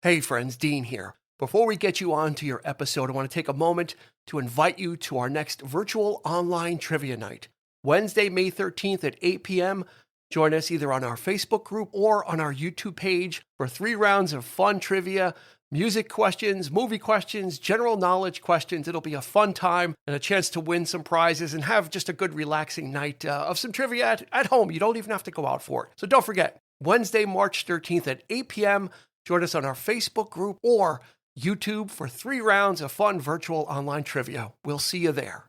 Hey friends, Dean here. Before we get you on to your episode, I want to take a moment to invite you to our next virtual online trivia night. Wednesday, May 13th at 8 p.m. Join us either on our Facebook group or on our YouTube page for 3 rounds of fun trivia, music questions, movie questions, general knowledge questions. It'll be a fun time and a chance to win some prizes and have just a good relaxing night of some trivia at home. You don't even have to go out for it. So don't forget, Wednesday, March 13th at 8 p.m. Join us on our Facebook group or YouTube for 3 rounds of fun virtual online trivia. We'll see you there.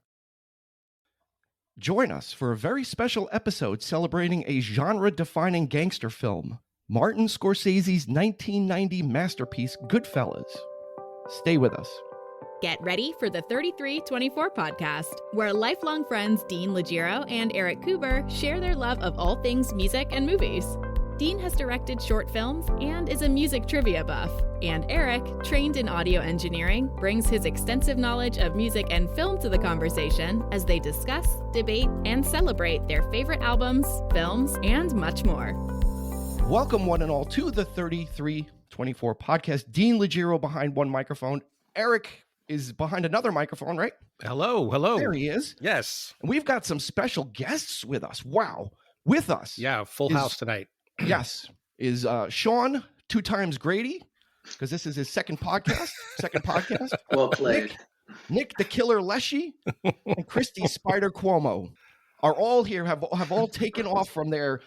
Join us for a very special episode celebrating a genre-defining gangster film, Martin Scorsese's 1990 masterpiece, Goodfellas. Stay with us. Get ready for the 3324 podcast, where lifelong friends Dean Legiro and Eric Kuber share their love of all things music and movies. Dean has directed short films and is a music trivia buff. And Eric, trained in audio engineering, brings his extensive knowledge of music and film to the conversation as they discuss, debate, and celebrate their favorite albums, films, and much more. Welcome, one and all, to the 3324 podcast. Dean Legiro behind one microphone. Eric is behind another microphone, right? Hello. There he is. Yes. And we've got some special guests with us. Wow. With us. Yeah, full house tonight. Yes. Is Sean, 2 times Grady, because this is his second podcast. Well played. Nick the Killer Leshi and Christy Spider Cuomo are all here, have all taken off from their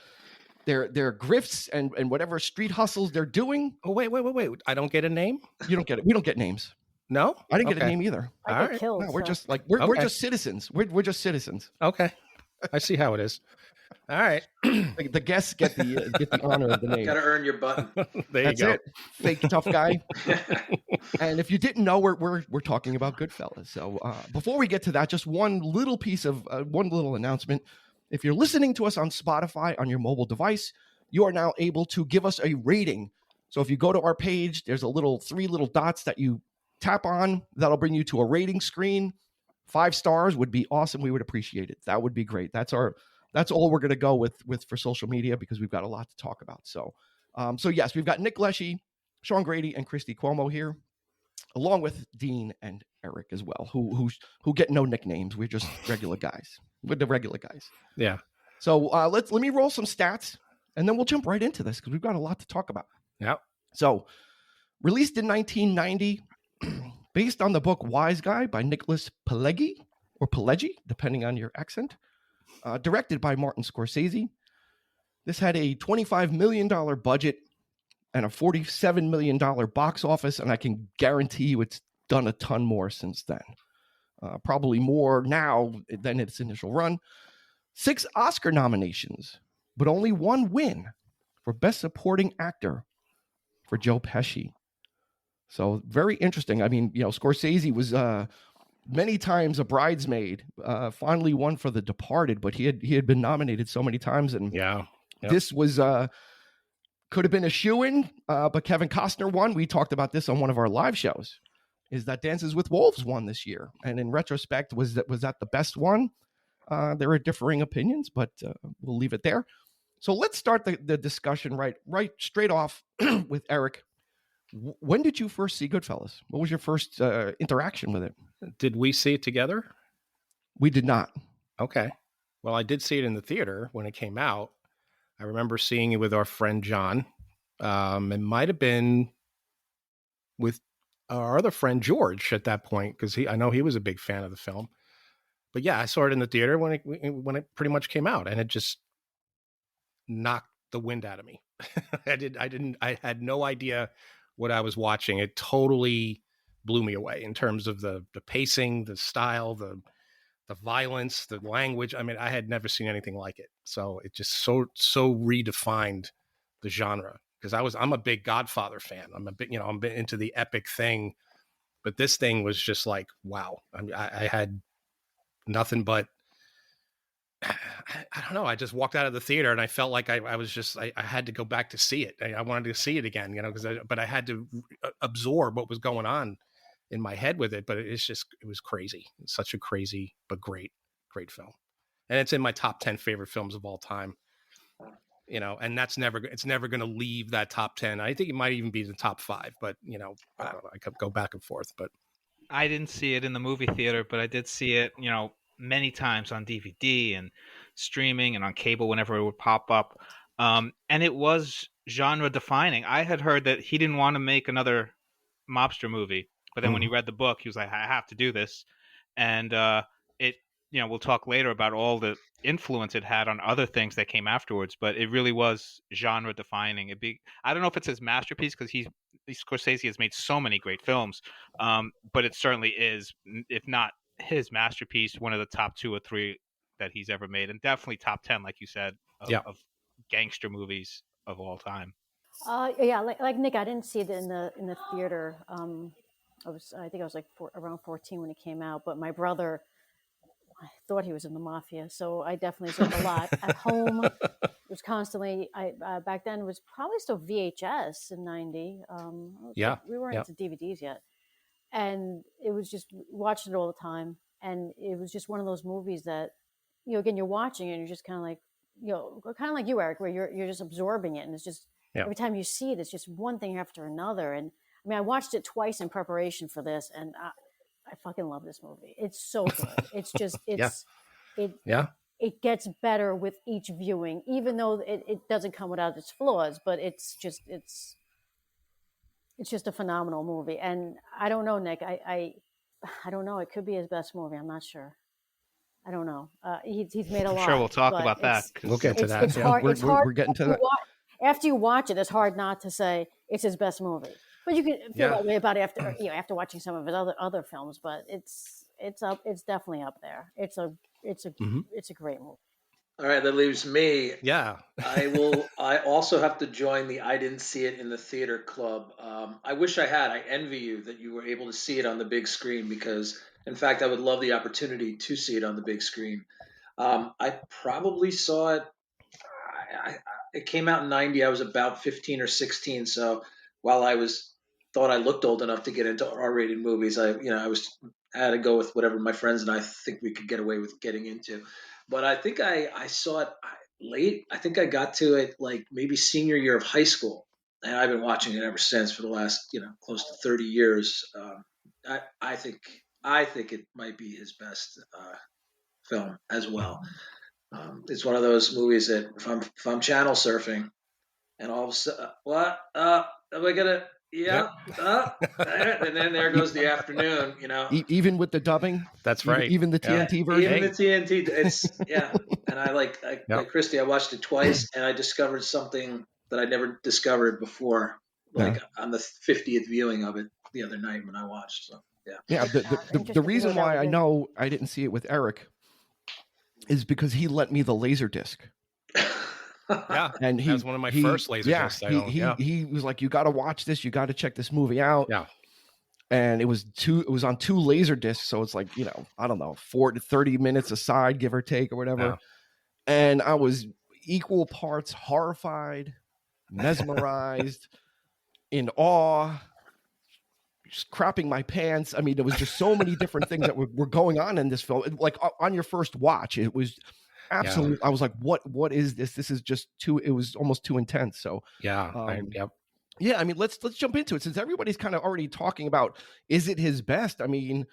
grifts and whatever street hustles they're doing. Oh, wait. I don't get a name? You don't get it. We don't get names. No? I didn't get a name either. I get killed. No, we're just like we're just citizens. We're just citizens. Okay. I see how it is. All right. The guests get the honor of the name. Got to earn your button. That's you go. it. Fake tough guy. And if you didn't know, we're talking about Goodfellas. So before we get to that, just one little announcement. If you're listening to us on Spotify on your mobile device, you are now able to give us a rating. So if you go to our page, there's 3 little dots that you tap on. That'll bring you to a rating screen. 5 stars would be awesome. We would appreciate it. That would be great. That's all we're going to go with for social media, because we've got a lot to talk about. So yes, we've got Nick Leshi, Sean Grady, and Christy Cuomo here, along with Dean and Eric as well, who get no nicknames. We're just regular guys. We're the regular guys. Yeah. So let me roll some stats, and then we'll jump right into this, because we've got a lot to talk about. Yeah. So, released in 1990, based on the book Wise Guy by Nicholas Pileggi, or Pileggi, depending on your accent. Directed by Martin Scorsese. This had a $25 million budget and a $47 million box office, and I can guarantee you it's done a ton more since then. Probably more now than its initial run. 6 Oscar nominations, but only 1 win for Best Supporting Actor for Joe Pesci. So very interesting. I mean, Scorsese was many times a bridesmaid, finally won for The Departed, but he had been nominated so many times, and this was could have been a shoo-in, but Kevin Costner won. We talked about this on one of our live shows. Is that Dances with Wolves won this year, and in retrospect, was that the best one? There are differing opinions, but we'll leave it there. So let's start the discussion right straight off with Eric. When did you first see Goodfellas? What was your first interaction with it? Did we see it together? We did not. Okay. Well, I did see it in the theater when it came out. I remember seeing it with our friend John. It might have been with our other friend George at that point, because I know he was a big fan of the film. But yeah, I saw it in the theater when it pretty much came out, and it just knocked the wind out of me. I had no idea what I was watching. It totally blew me away in terms of the pacing, the style, the violence, the language. I mean, I had never seen anything like it. So it just so redefined the genre, because I'm a big Godfather fan. I'm I'm into the epic thing, but this thing was just like, wow. I mean, I had nothing but, I don't know. I just walked out of the theater and I felt like I had to go back to see it. I wanted to see it again, but I had to absorb what was going on in my head with it. But it was crazy. It's such a crazy, but great film. And it's in my top 10 favorite films of all time. and it's never going to leave that top 10. I think it might even be the top 5, but I don't know. I could go back and forth, but I didn't see it in the movie theater, but I did see it, many times on DVD and streaming and on cable whenever it would pop up. And it was genre defining. I had heard that he didn't want to make another mobster movie, but then when he read the book, he was like, I have to do this. And it, we'll talk later about all the influence it had on other things that came afterwards, but it really was genre defining. I don't know if it's his masterpiece because Scorsese has made so many great films, but it certainly is, if not his masterpiece, one of the top 2 or 3 that he's ever made, and definitely top 10, like you said, of gangster movies of all time. Yeah, like Nick, I didn't see it in the theater. I think I was like around 14 when it came out, but my brother, I thought he was in the mafia, so I definitely saw it a lot at home. It was constantly. Back then it was probably still VHS in '90. We weren't into DVDs yet, and it was just watching it all the time. And it was just one of those movies that, again, you're watching it and you're just kind of like, kind of like you, Eric, where you're just absorbing it, and it's just every time you see it, it's just one thing after another. And I mean, I watched it twice in preparation for this, and I fucking love this movie. It's so good. It's just, it gets better with each viewing, even though it doesn't come without its flaws, but it's just a phenomenal movie. And I don't know, Nick, I don't know. It could be his best movie. I'm not sure. I don't know. He's made a lot. Sure, we'll talk about that. We'll get to that. It's hard. We're getting to that. After you watch it, it's hard not to say it's his best movie. But you can feel that way about it after watching some of his other films. But it's definitely up there. It's a great movie. All right, that leaves me. Yeah. I also have to join the I didn't see it in the theater club. I wish I had. I envy you that you were able to see it on the big screen, because, in fact, I would love the opportunity to see it on the big screen. I probably saw it. It came out in '90. I was about 15 or 16. So while I thought I looked old enough to get into R-rated movies, I had to go with whatever my friends and I think we could get away with getting into. But I think I saw it late. I think I got to it like maybe senior year of high school, and I've been watching it ever since for the last close to 30 years. I think it might be his best film as well. It's one of those movies that if I'm channel surfing, and all of a sudden, what? Am I gonna? Yeah. And then there goes the afternoon, Even with the dubbing? That's right. Even the TNT version? Even the TNT. It's, And I like Christy, I watched it twice, and I discovered something that I never discovered before, on the 50th viewing of it the other night when I watched. So, yeah. The reason why I know I didn't see it with Eric is because he lent me the Laserdisc. Yeah, and that was one of my first Laserdiscs. He was like, "You got to watch this. You got to check this movie out." Yeah, and it was on 2 Laserdiscs, so it's like I don't know, 4 to 30 minutes aside, give or take, or whatever. Yeah. And I was equal parts horrified, mesmerized, in awe, just crapping my pants. I mean, there was just so many different things that were going on in this film. Like on your first watch, it was. Absolutely. Yeah. I was like, what is this? This is just it was almost too intense. So yeah. I mean, let's jump into it, since everybody's kind of already talking about, is it his best? I mean,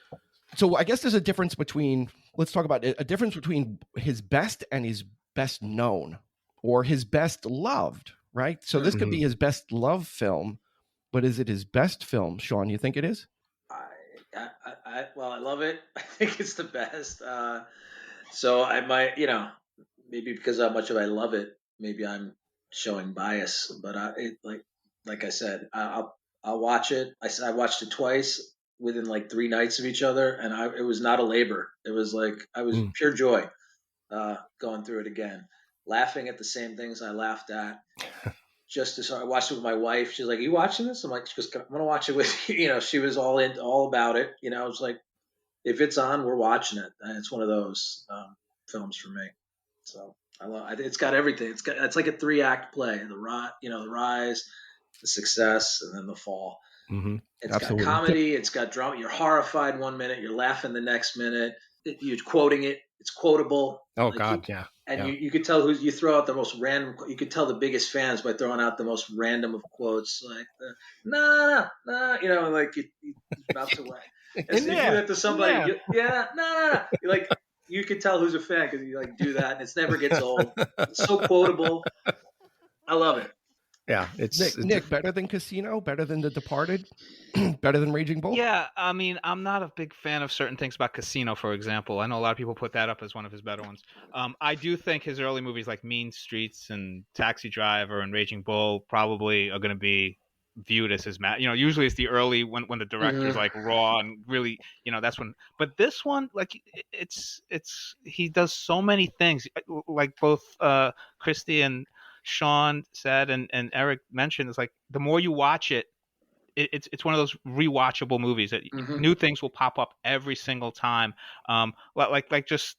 so I guess there's a difference between, let's talk about a difference between his best and his best known, or his best loved, right? So this could be his best loved film, but is it his best film? Sean, you think it is? I love it. I think it's the best. So I might, maybe because how much of I love it, maybe I'm showing bias. But like I said, I'll watch it. I watched it twice within like 3 nights of each other, and it was not a labor. It was like I was pure joy going through it again, laughing at the same things I laughed at. Just as I watched it with my wife, she's like, "Are you watching this?" I'm like, "She goes, I'm gonna watch it with you." She was all about it. I was like, if it's on, we're watching it. And it's one of those films for me. So I love. It's got everything. It's like a 3-act play. The rise, the success, and then the fall. Mm-hmm. It's got comedy. It's got drama. You're horrified one minute. You're laughing the next minute. You're quoting it. It's quotable. Oh God, yeah. And you could tell you throw out the most random. You could tell the biggest fans by throwing out the most random of quotes, like "nah, nah," like he's about to win. And so you do that to somebody, nah, nah. You could tell who's a fan because you do that, and it never gets old. It's so quotable. I love it. Yeah, Nick, better than Casino, better than The Departed, better than Raging Bull. Yeah, I mean, I'm not a big fan of certain things about Casino, for example. I know a lot of people put that up as one of his better ones. I do think his early movies like Mean Streets and Taxi Driver and Raging Bull probably are going to be viewed as his usually it's the early when the director's like raw and really, that's when. But this one, like, it's he does so many things, like both Christy and Sean said and Eric mentioned. It's like the more you watch it, it's one of those rewatchable movies that new things will pop up every single time. Like just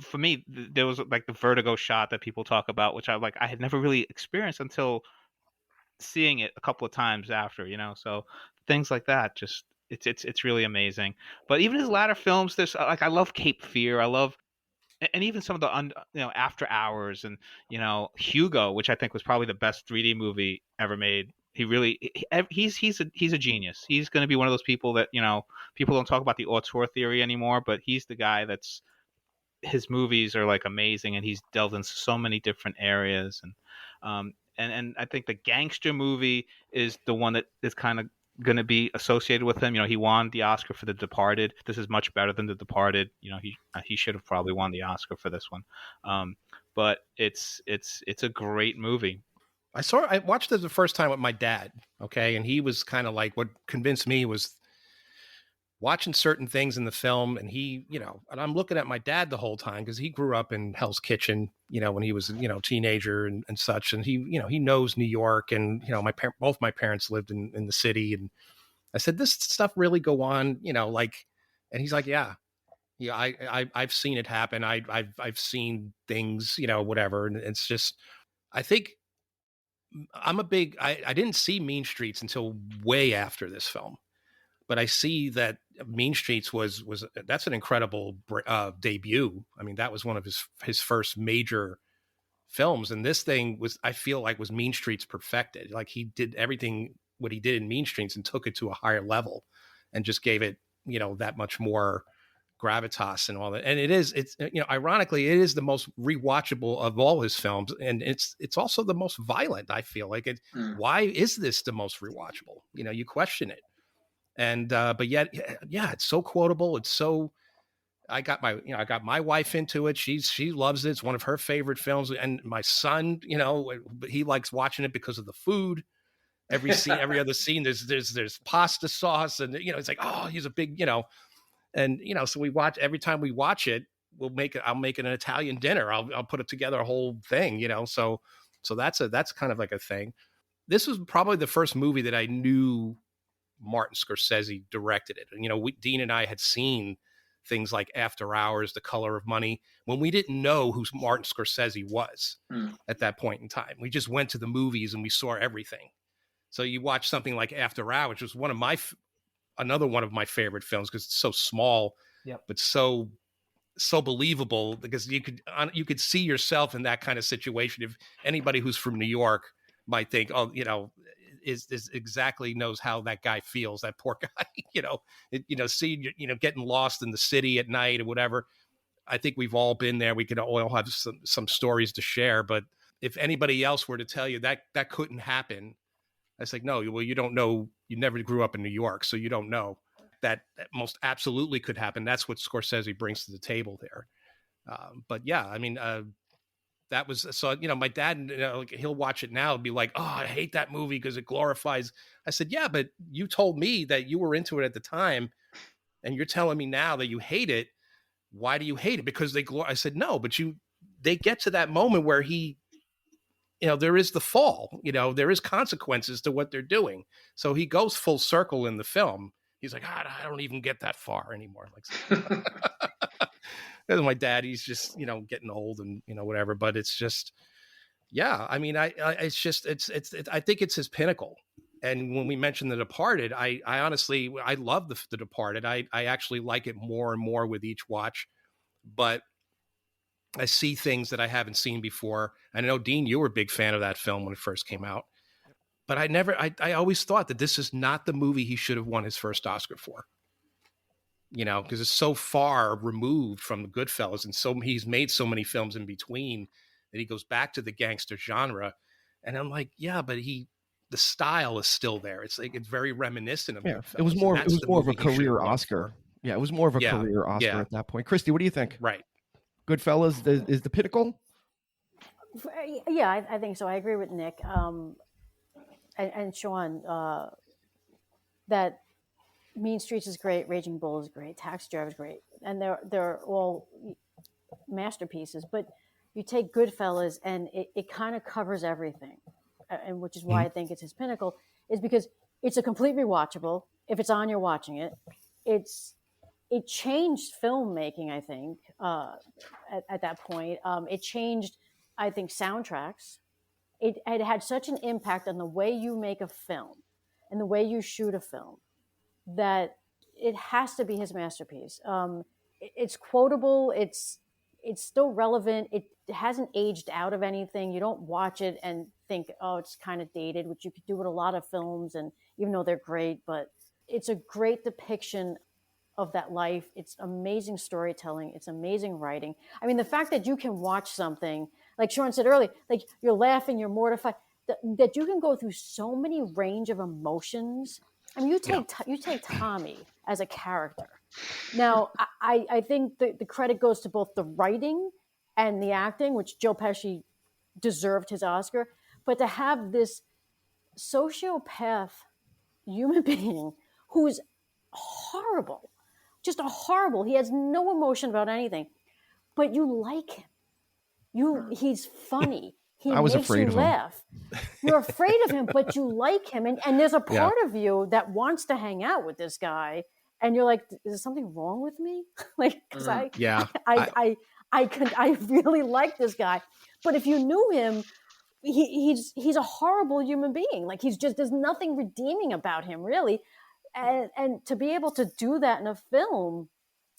for me, there was like the vertigo shot that people talk about, which I had never really experienced until seeing it a couple of times after, so things like that, just it's really amazing. But even his latter films, there's I love Cape Fear. I love, and even some of the After Hours and Hugo, which I think was probably the best 3D movie ever made. He's a genius. He's going to be one of those people that people don't talk about the auteur theory anymore, but he's the guy that's, his movies are like amazing, and he's delved into so many different areas. And I think the gangster movie is the one that is kind of going to be associated with him. He won the Oscar for The Departed. This is much better than The Departed. He should have probably won the Oscar for this one. But it's a great movie. I watched it the first time with my dad. Okay. And he was kind of like, what convinced me was watching certain things in the film. And he, and I'm looking at my dad the whole time because he grew up in Hell's Kitchen, when he was, teenager and such. And he, he knows New York, and, both my parents lived in the city. And I said, this stuff really go on, and he's like, yeah, I've seen it happen. I've seen things, whatever. And it's just, I think I didn't see Mean Streets until way after this film, but I see that Mean Streets was that's an incredible debut. I mean, that was one of his first major films. And this thing I feel like was Mean Streets perfected. Like, he did everything what he did in Mean Streets and took it to a higher level and just gave it, that much more gravitas and all that. And it's ironically, it is the most rewatchable of all his films, and it's also the most violent. I feel like it. Why is this the most rewatchable? You question it, and but yet, yeah, it's so quotable. It's so. I got my wife into it. She loves it. It's one of her favorite films, and my son, he likes watching it because of the food. Every scene, every other scene, there's pasta sauce, and it's like, oh, he's a big, and so we watch, every time we watch it, I'll make an Italian dinner. I'll put it together, a whole thing, so that's kind of like a thing. This was probably the first movie that I knew Martin Scorsese directed it. And, Dean and I had seen things like After Hours, The Color of Money, when we didn't know who Martin Scorsese was at that point in time. We just went to the movies and we saw everything. So you watch something like After Hours, which was another one of my favorite films because it's so small, but so believable, because you could see yourself in that kind of situation. If anybody who's from New York might think, oh, is exactly knows how that guy feels, that poor guy, seeing, getting lost in the city at night or whatever. I think we've all been there. We could all have some stories to share, but if anybody else were to tell you that couldn't happen, I was like, no, well, you don't know. You never grew up in New York, so you don't know that most absolutely could happen. That's what Scorsese brings to the table there. But yeah, I mean, that was, so, my dad, he'll watch it now and be like, oh, I hate that movie because it glorifies. I said, yeah, but you told me that you were into it at the time, and you're telling me now that you hate it. Why do you hate it? Because I said, no, but they get to that moment where there is the fall, there is consequences to what they're doing. So he goes full circle in the film. He's like, I don't even get that far anymore. Like, my dad, he's just, getting old and, whatever, but it's just, yeah. I mean, it's just, I think it's his pinnacle. And when we mentioned The Departed, I honestly, I love The Departed. I actually like it more and more with each watch, but I see things that I haven't seen before. I know, Dean, you were a big fan of that film when it first came out. But I always thought that this is not the movie he should have won his first Oscar for. Because it's so far removed from the Goodfellas, and he's made so many films in between that he goes back to the gangster genre. And I'm like, yeah, but the style is still there. It's like, it's very reminiscent of Goodfellas. It was more of a career Oscar. Yeah, it was more of a career Oscar at that point. Christy, what do you think? Right. Goodfellas is the pinnacle? Yeah, I think so. I agree with Nick. And Sean, that Mean Streets is great, Raging Bull is great, Taxi Driver is great, and they're all masterpieces. But you take Goodfellas, and it kind of covers everything, and which is why I think it's his pinnacle, is because it's a complete rewatchable. If it's on, you're watching it. It changed filmmaking, I think, at that point. It changed, I think, soundtracks. It had such an impact on the way you make a film and the way you shoot a film that it has to be his masterpiece. It's quotable. It's still relevant. It hasn't aged out of anything. You don't watch it and think, oh, it's kind of dated, which you could do with a lot of films, and even though they're great, but it's a great depiction of that life. It's amazing storytelling. It's amazing writing. I mean, the fact that you can watch something, like Sean said earlier, like you're laughing, you're mortified, that you can go through so many range of emotions. I mean, you take Tommy as a character. Now, I think the credit goes to both the writing and the acting, which Joe Pesci deserved his Oscar, but to have this sociopath human being who's horrible, just a horrible. He has no emotion about anything, but you like him. He's funny. I was afraid of him. Laugh. You're afraid of him, but you like him, and there's a part of you that wants to hang out with this guy, and you're like, "Is there something wrong with me?" Like, because I really like this guy, but if you knew him, he's a horrible human being. Like, there's nothing redeeming about him, really. And to be able to do that in a film,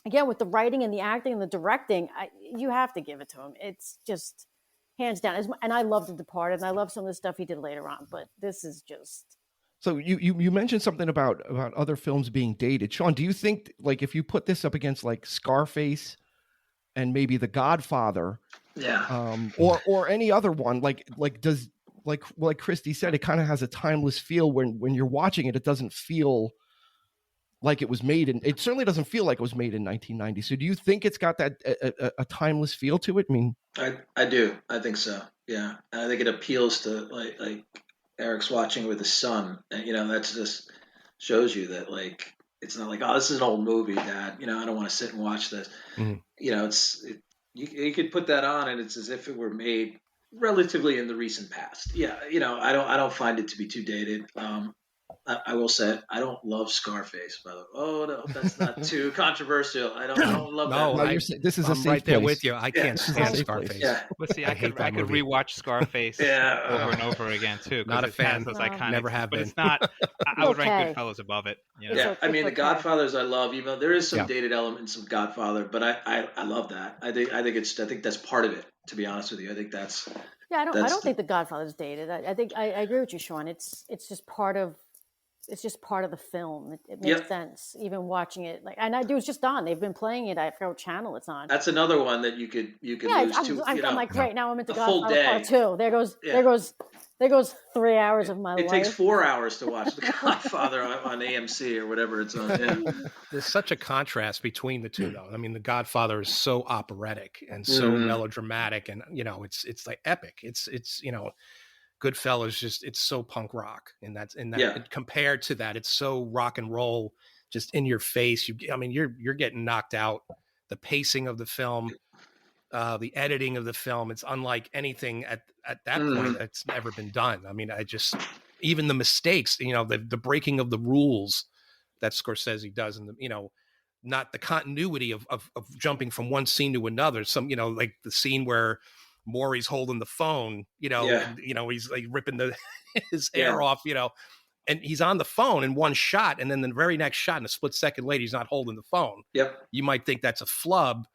again, with the writing and the acting and the directing, you have to give it to him. It's just hands down. And I love The Departed, and I love some of the stuff he did later on, but this is just... So you mentioned something about other films being dated. Sean, do you think, like, if you put this up against like Scarface and maybe The Godfather, or any other one, like Christy said, it kind of has a timeless feel when you're watching it. It doesn't feel like it was made it certainly doesn't feel like it was made in 1990. So do you think it's got that a timeless feel to it? I mean, I do. I think so. Yeah. And I think it appeals to like Eric's watching with his son, and that's just shows you that, like, it's not like, oh, this is an old movie, Dad. I don't want to sit and watch this. Mm-hmm. You could put that on, and it's as if it were made relatively in the recent past. Yeah. I don't find it to be too dated. I will say I don't love Scarface, by the way. Oh no, that's not too controversial. I don't love that. No, this is I'm right there with you. I can't stand Scarface. Yeah. But see, I could rewatch Scarface over and over again too. Not a fan. Never have been. But it's not. I would rank Goodfellas above it. Yeah, I mean, The Godfathers I love. Even though there is some dated elements of Godfather, but I love that. I think that's part of it. To be honest with you, I think that's. Yeah, I don't think The Godfather's dated. I think I agree with you, Sean. It's just part of. It's just part of the film. It makes sense, even watching it. Like, and it was just on. They've been playing it. I forgot what channel it's on. That's another one that you could lose to. I'm like, right now I'm into Godfather Part 2. There goes 3 hours of my life. It takes 4 hours to watch The Godfather on AMC or whatever it's on. Yeah. There's such a contrast between the two, though. I mean, The Godfather is so operatic and so melodramatic, and it's like epic. It's Goodfellas, it's so punk rock, and compared to that, it's so rock and roll, just in your face. You're getting knocked out. The pacing of the film, the editing of the film, it's unlike anything at that point that's ever been done. I mean, even the mistakes, the breaking of the rules that Scorsese does, and not the continuity of jumping from one scene to another. Some, like the scene where Maury's holding the phone, and, he's like ripping his hair off, and he's on the phone in one shot, and then the very next shot, in a split second later, he's not holding the phone. Yep. You might think that's a flub,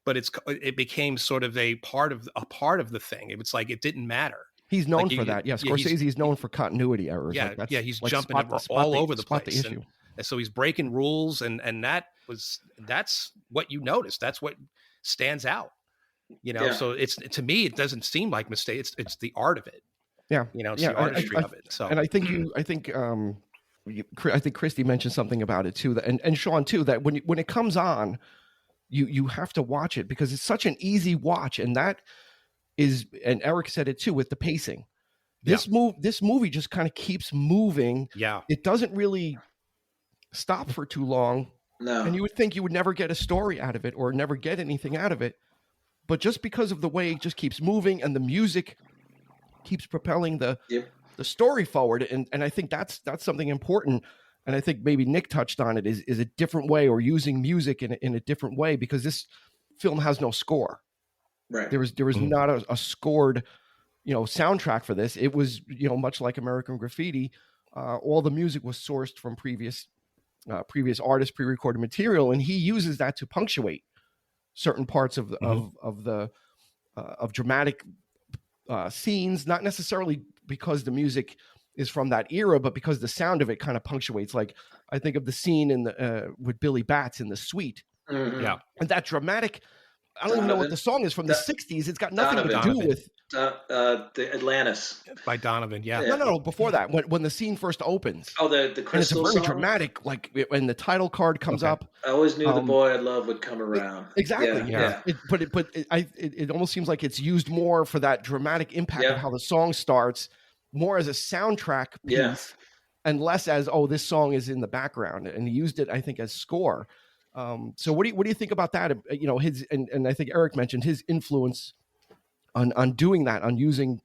but it became sort of a part of the thing. It was like it didn't matter. He's known Like, for that. Yeah, Scorsese is known for continuity errors. Yeah, like that's, he's like jumping all over the place. The issue. And so he's breaking rules, and that's what you notice. That's what stands out. So it's, to me, it doesn't seem like mistake. It's the art of it. Yeah, it's the artistry of it. So, and I think Christy mentioned something about it too, that, and Sean too, that when it comes on, you have to watch it because it's such an easy watch, and that is, and Eric said it too with the pacing. This movie just kind of keeps moving. Yeah, it doesn't really stop for too long. No, and you would think you would never get a story out of it or never get anything out of it, but just because of the way it just keeps moving and the music keeps propelling the story forward, and I think that's something important. And I think maybe Nick touched on it, is a different way, or using music in a different way, because this film has no score. Right. There was not a scored, soundtrack for this. It was, much like American Graffiti, all the music was sourced from previous artists, pre-recorded material, and he uses that to punctuate certain parts of dramatic scenes, not necessarily because the music is from that era, but because the sound of it kind of punctuates. Like I think of the scene in with Billy Batts in the suite, Mm-hmm. and that dramatic. I don't even know what the song is from the 60s. It's got nothing to do with the Atlantis by Donovan. Yeah. No, before that, when the scene first opens. Oh, the Crystal and it's a very song? dramatic, like when the title card comes up. I always knew the boy I loved would come around. Exactly. Yeah. It almost seems like it's used more for that dramatic impact of how the song starts, more as a soundtrack piece, and less as, this song is in the background. And he used it, I think, as score. So what do you think about that? His, and I think Eric mentioned his influence on doing that, on using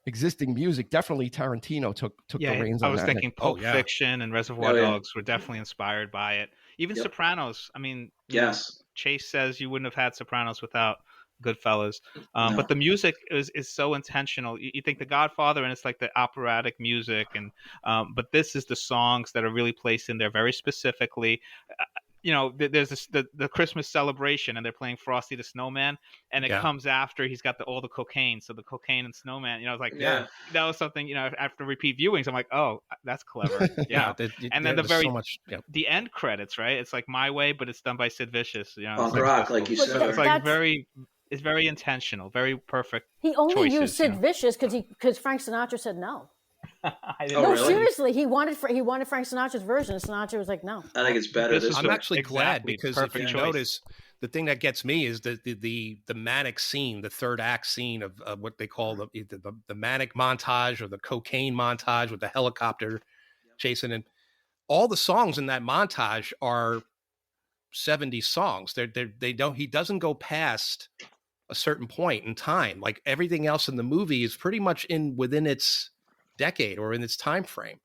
existing music. Definitely Tarantino took the reins on that. I was thinking Pulp Fiction and Reservoir Dogs were definitely inspired by it. Even Sopranos. I mean, Chase says you wouldn't have had Sopranos without Goodfellas. But the music is so intentional. You think The Godfather, and it's like the operatic music, and but this is the songs that are really placed in there very specifically. There's the Christmas celebration, and they're playing Frosty the Snowman, and it comes after he's got all the cocaine. So the cocaine and Snowman, I was like, that was something, after repeat viewings, I'm like, oh, that's clever. And then the end credits, right? It's like My Way, but it's done by Sid Vicious. Punk rock, like you said. It's like it's very intentional, very perfect. He only choices, used Sid Vicious because Frank Sinatra said no. Really? Seriously, he wanted Frank Sinatra's version, and Sinatra was like, no. I think it's better. I'm actually glad, because if you notice, the thing that gets me is the manic scene, the third act scene of what they call the manic montage, or the cocaine montage with the helicopter chasing, and all the songs in that montage are 70s songs. He doesn't go past a certain point in time. Like everything else in the movie is pretty much within its decade or in its time frame.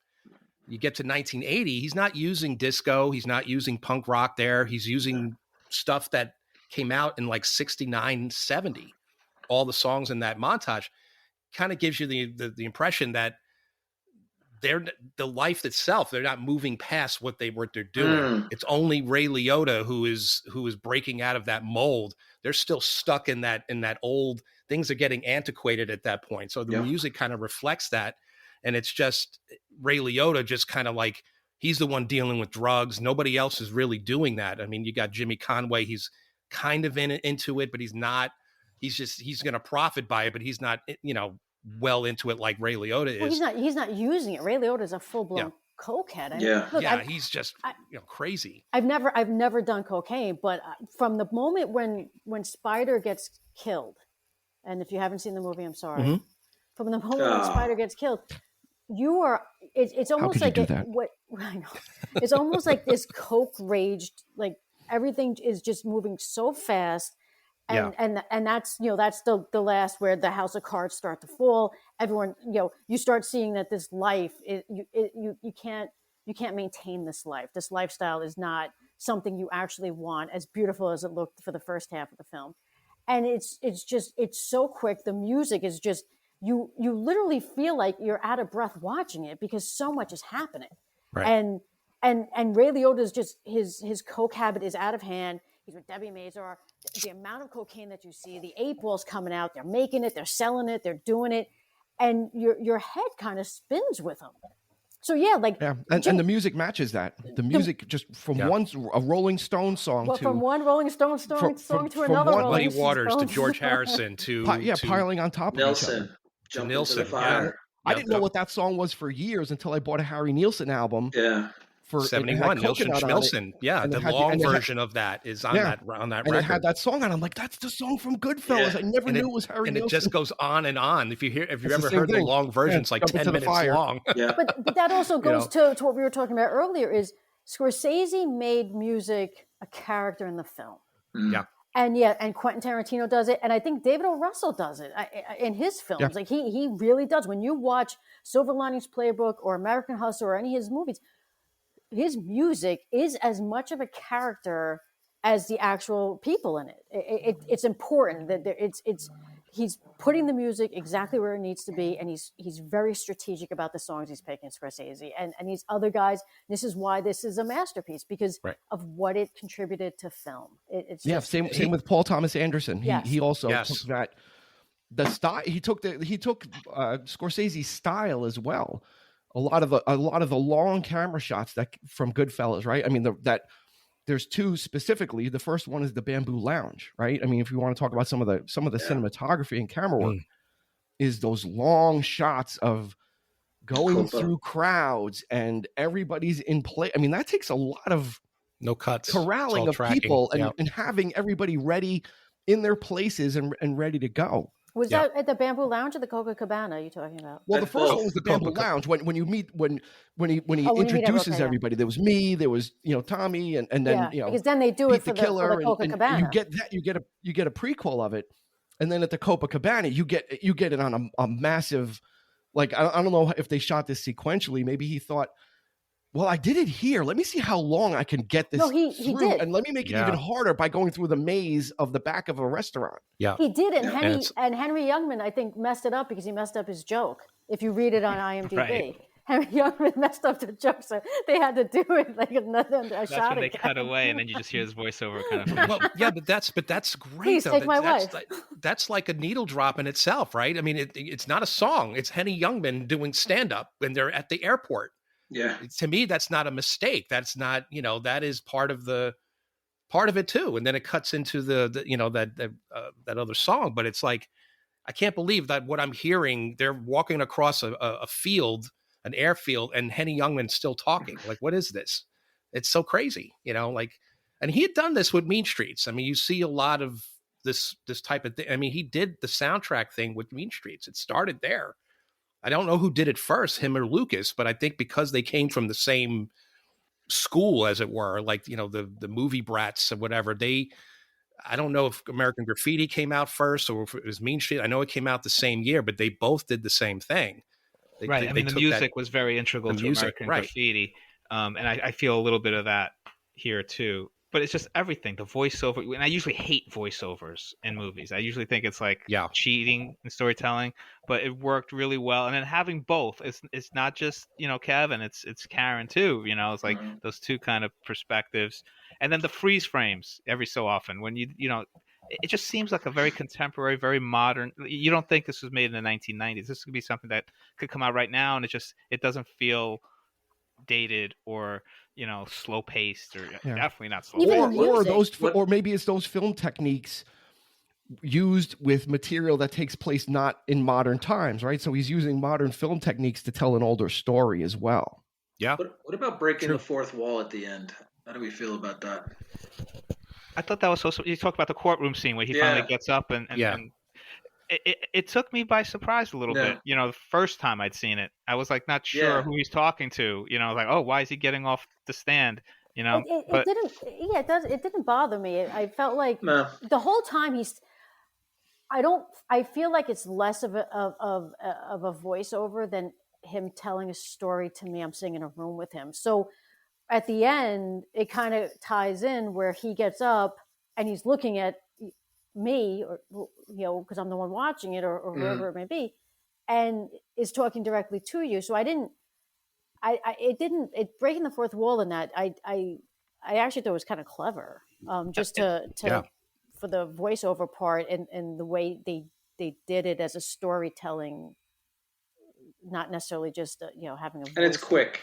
You get to 1980, he's not using disco, he's not using punk rock there, he's using stuff that came out in like 69, 70. All the songs in that montage kind of gives you the impression that they're the life itself, they're not moving past what they're doing. It's only Ray Liotta who is breaking out of that mold. They're still stuck in that old, things are getting antiquated at that point. So the music kind of reflects that. And it's just Ray Liotta, just kind of like, he's the one dealing with drugs. Nobody else is really doing that. I mean, you got Jimmy Conway. He's kind of into it, but he's not. He's going to profit by it, but he's not, well into it like Ray Liotta is. Well, he's not using it. Ray Liotta is a full blown cokehead. I mean, look, he's just crazy. I've never done cocaine, but from the moment when Spider gets killed, and if you haven't seen the movie, I'm sorry. Mm-hmm. From the moment when Spider gets killed, it's almost like I know. It's almost like this coke raged, like everything is just moving so fast. And that's that's the last where the house of cards start to fall. Everyone, you start seeing that this life you can't maintain this life. This lifestyle is not something you actually want, as beautiful as it looked for the first half of the film. And it's so quick. The music is just you literally feel like you're out of breath watching it because so much is happening. Right. And Ray Liotta's just his coke habit is out of hand. He's with Debbie Mazar. the amount of cocaine that you see, the 8 balls coming out, they're making it, they're selling it, they're doing it, and your head kind of spins with them. So yeah, like and the music matches that. The music just from a Rolling Stone song to from one Rolling Stone song to another one, Rolling Muddy Waters Stone to George Harrison to piling on top of each other. Jump Nilsson, into the fire. I didn't know what that song was for years until I bought a Harry Nilsson album. Yeah. For 71, Nilsson Schmilsson. Yeah, the long version of that is on that record. It had that song on. I'm like, that's the song from Goodfellas. Yeah. I never knew it was Harry Nilsson. And it just goes on and on. If you've ever heard the long version, it's like 10 minutes long. Yeah. But that also goes to what we were talking about earlier is Scorsese made music a character in the film. Yeah. And Quentin Tarantino does it, and I think David O. Russell does it in his films. Yeah. Like he really does. When you watch Silver Linings Playbook or American Hustle or any of his movies, his music is as much of a character as the actual people in it. It's important that he's putting the music exactly where it needs to be, and he's very strategic about the songs he's picking, Scorsese. And these other guys, this is why this is a masterpiece, because of what it contributed to film. Same with Paul Thomas Anderson. He also took that the style. He took Scorsese's style as well. A lot of the long camera shots that from Goodfellas, right? I mean, there's two specifically. The first one is the Bamboo Lounge, right? I mean, if you want to talk about some of the cinematography and camera work, is those long shots of going through crowds and everybody's in play. I mean, that takes a lot of no cuts, corralling of people and having everybody ready in their places and ready to go. Was that at the Bamboo Lounge or the Copacabana you're talking about? Well, the first one was the Bamboo Lounge. When you meet when he introduces everybody, there was me, there was Tommy, and then because then they do Pete it for the Copacabana. And you get a prequel of it, and then at the Copacabana you get it on a massive, like I don't know if they shot this sequentially. Maybe he thought, well, I did it here. Let me see how long I can get this he did. And let me make it even harder by going through the maze of the back of a restaurant. Yeah, he did. And Henry Youngman, I think, messed it up because he messed up his joke. If you read it on IMDb, right. Henry Youngman messed up the joke, so they had to do it like another That's shot when they again. cut away, and then you just hear his voiceover kind of. Well, yeah, but that's great. Please though. take my wife. That's like a needle drop in itself, right? I mean, it's not a song. It's Henry Youngman doing stand up when they're at the airport. Yeah. To me, that's not a mistake. That's not, that is part of it too. And then it cuts into that other song. But it's like, I can't believe that what I'm hearing, they're walking across a field, an airfield, and Henny Youngman's still talking. Like, what is this? It's so crazy, and he had done this with Mean Streets. I mean, you see a lot of this type of thing. I mean, he did the soundtrack thing with Mean Streets. It started there. I don't know who did it first, him or Lucas, but I think because they came from the same school, as it were, like, the movie brats or whatever, I don't know if American Graffiti came out first or if it was Mean Street. I know it came out the same year, but they both did the same thing. Right. I mean, the music was very integral to American Graffiti. And I feel a little bit of that here too. But it's just everything. The voiceover, and I usually hate voiceovers in movies. I usually think it's like cheating in storytelling, but it worked really well. And then having both, it's not just Kevin, it's Karen too. It's like those two kind of perspectives, and then the freeze frames every so often when it just seems like a very contemporary, very modern. You don't think this was made in the 1990s. This could be something that could come out right now, and it doesn't feel dated or slow paced, or definitely not slow paced. Or maybe it's those film techniques used with material that takes place not in modern times, right? So he's using modern film techniques to tell an older story as well. Yeah. What about breaking the fourth wall at the end? How do we feel about that? I thought that was so. You talked about the courtroom scene where he finally gets up and it took me by surprise a little bit. The first time I'd seen it, I was like not sure who he's talking to. Like, oh, why is he getting off the stand? It didn't bother me. I felt like the whole time I feel like it's less of a voiceover than him telling a story to me. I'm sitting in a room with him. So at the end, it kind of ties in where he gets up and he's looking at me, or because I'm the one watching it, or whoever it may be, and is talking directly to you. So it breaking the fourth wall in that I actually thought it was kind of clever, just to for the voiceover part and the way they did it as a storytelling, not necessarily just having a voice. And it's quick.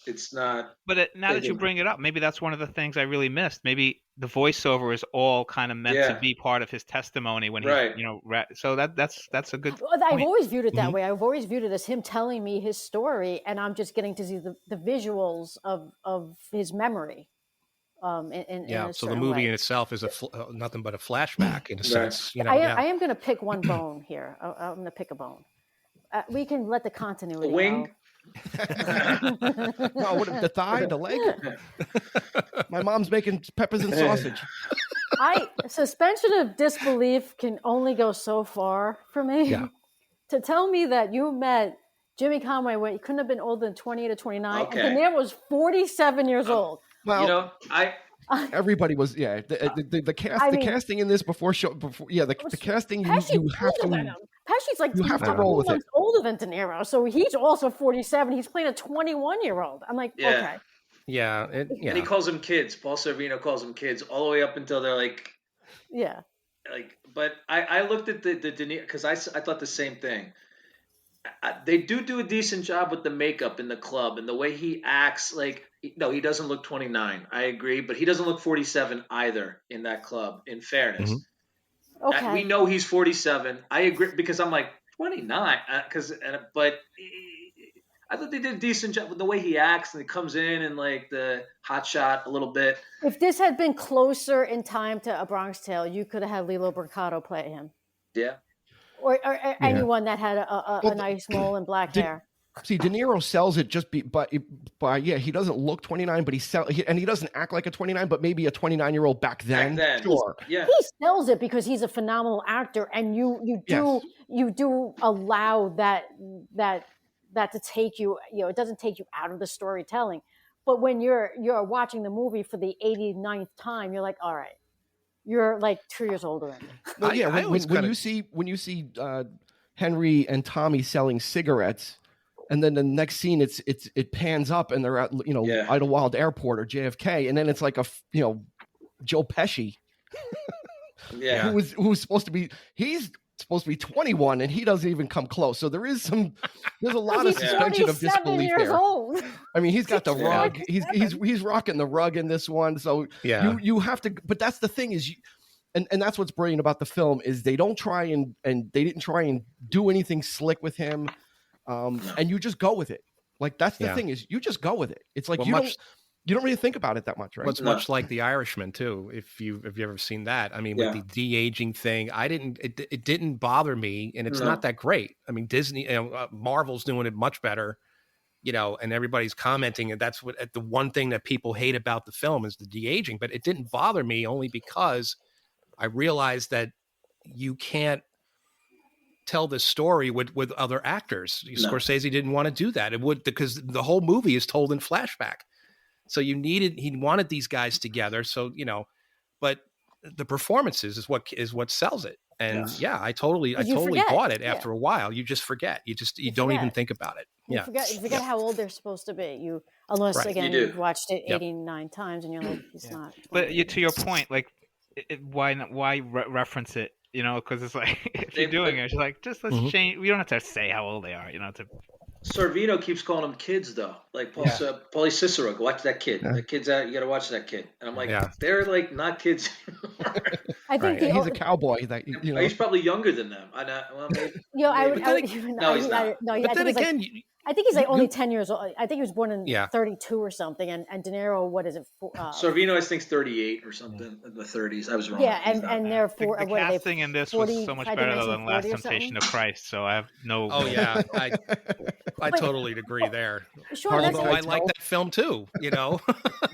It's not. But now that you bring it up, maybe that's one of the things I really missed. Maybe the voiceover is all kind of meant to be part of his testimony when he's, so that's a good point. I've always viewed it that way. I've always viewed it as him telling me his story, and I'm just getting to see the visuals of his memory. So the movie in itself is nothing but a flashback in a sense. I am going to pick one bone here. I'm going to pick a bone. We can let the continuity. A wing. No, the thigh, the leg. My mom's making peppers and sausage. Suspension of disbelief can only go so far for me. Yeah. To tell me that you met Jimmy Conway when he couldn't have been older than 28 or 29, Okay. and De Niro was 47 years old. Well, everybody was the casting in this the casting you have to. Pesci's like you have to roll with it. Older than De Niro, so he's also 47. He's playing a 21-year-old. I'm like, okay. Yeah, and he calls them kids. Paul Sorvino calls them kids all the way up until they're like, But I looked at the De Niro because I thought the same thing. They do a decent job with the makeup in the club and the way he acts. Like, no, he doesn't look 29. I agree, but he doesn't look 47 either in that club. In fairness. Mm-hmm. Okay. We know he's 47. I agree because I'm like 29. But I thought they did a decent job with the way he acts and he comes in and like the hot shot a little bit. If this had been closer in time to A Bronx Tale, you could have had Lilo Braccato play him. Yeah. Or anyone that had a nice mole and black hair. See, De Niro sells it he doesn't look 29, but he doesn't act like a 29, but maybe a 29-year-old back then. Sure. Yeah. He sells it because he's a phenomenal actor, and you do allow that to take you, it doesn't take you out of the storytelling. But when you're watching the movie for the 89th time, you're like, all right, you're like 2 years older than me. Well, when you see Henry and Tommy selling cigarettes, and then the next scene it pans up and they're at Idlewild Airport or JFK, and then it's like Joe Pesci, who's supposed to be he's supposed to be 21 and he doesn't even come close. So there's a lot of suspension of disbelief there. Old. I mean, he's got the rug. He's rocking the rug in this one. So you have to. But that's the thing is, and that's what's brilliant about the film is they don't try and they didn't try and do anything slick with him, and you just go with it. Like that's the thing is you just go with it. It's like you don't really think about it that much, right? Well, it's much like The Irishman too. If you've ever seen that, I mean, with the de-aging thing, it didn't bother me, and it's not that great. I mean, Disney, Marvel's doing it much better, and everybody's commenting, and that's the one thing that people hate about the film is the de-aging. But it didn't bother me only because I realized that you can't tell this story with other actors. No. Scorsese didn't want to do that. It would because the whole movie is told in flashback. So he wanted these guys together. So, but the performances is what sells it. And I totally bought it after a while. You just forget. You don't even think about it. You forget how old they're supposed to be. Unless you've watched it 89 times and you're like, he's not. But to your point, like, why reference it? Because it's like, if you're doing it, it's like, just let's change. We don't have to say how old they are, Sorvino keeps calling them kids, though. Like Paulie Cicero, watch that kid. The kid's out. You got to watch that kid. And I'm like, they're like not kids anymore. I think he's a cowboy. That he's probably younger than them. No, he's not. But then again, I think he's like only 10 years old. I think he was born in 32 or something. And De Niro, what is it? Sorvino, I think, 38 or something in the 30s. I was wrong. Yeah, and therefore, the casting in this was so much better than Last Temptation of Christ. So I have no. Oh yeah, I totally agree there. Sure, although I like that film too.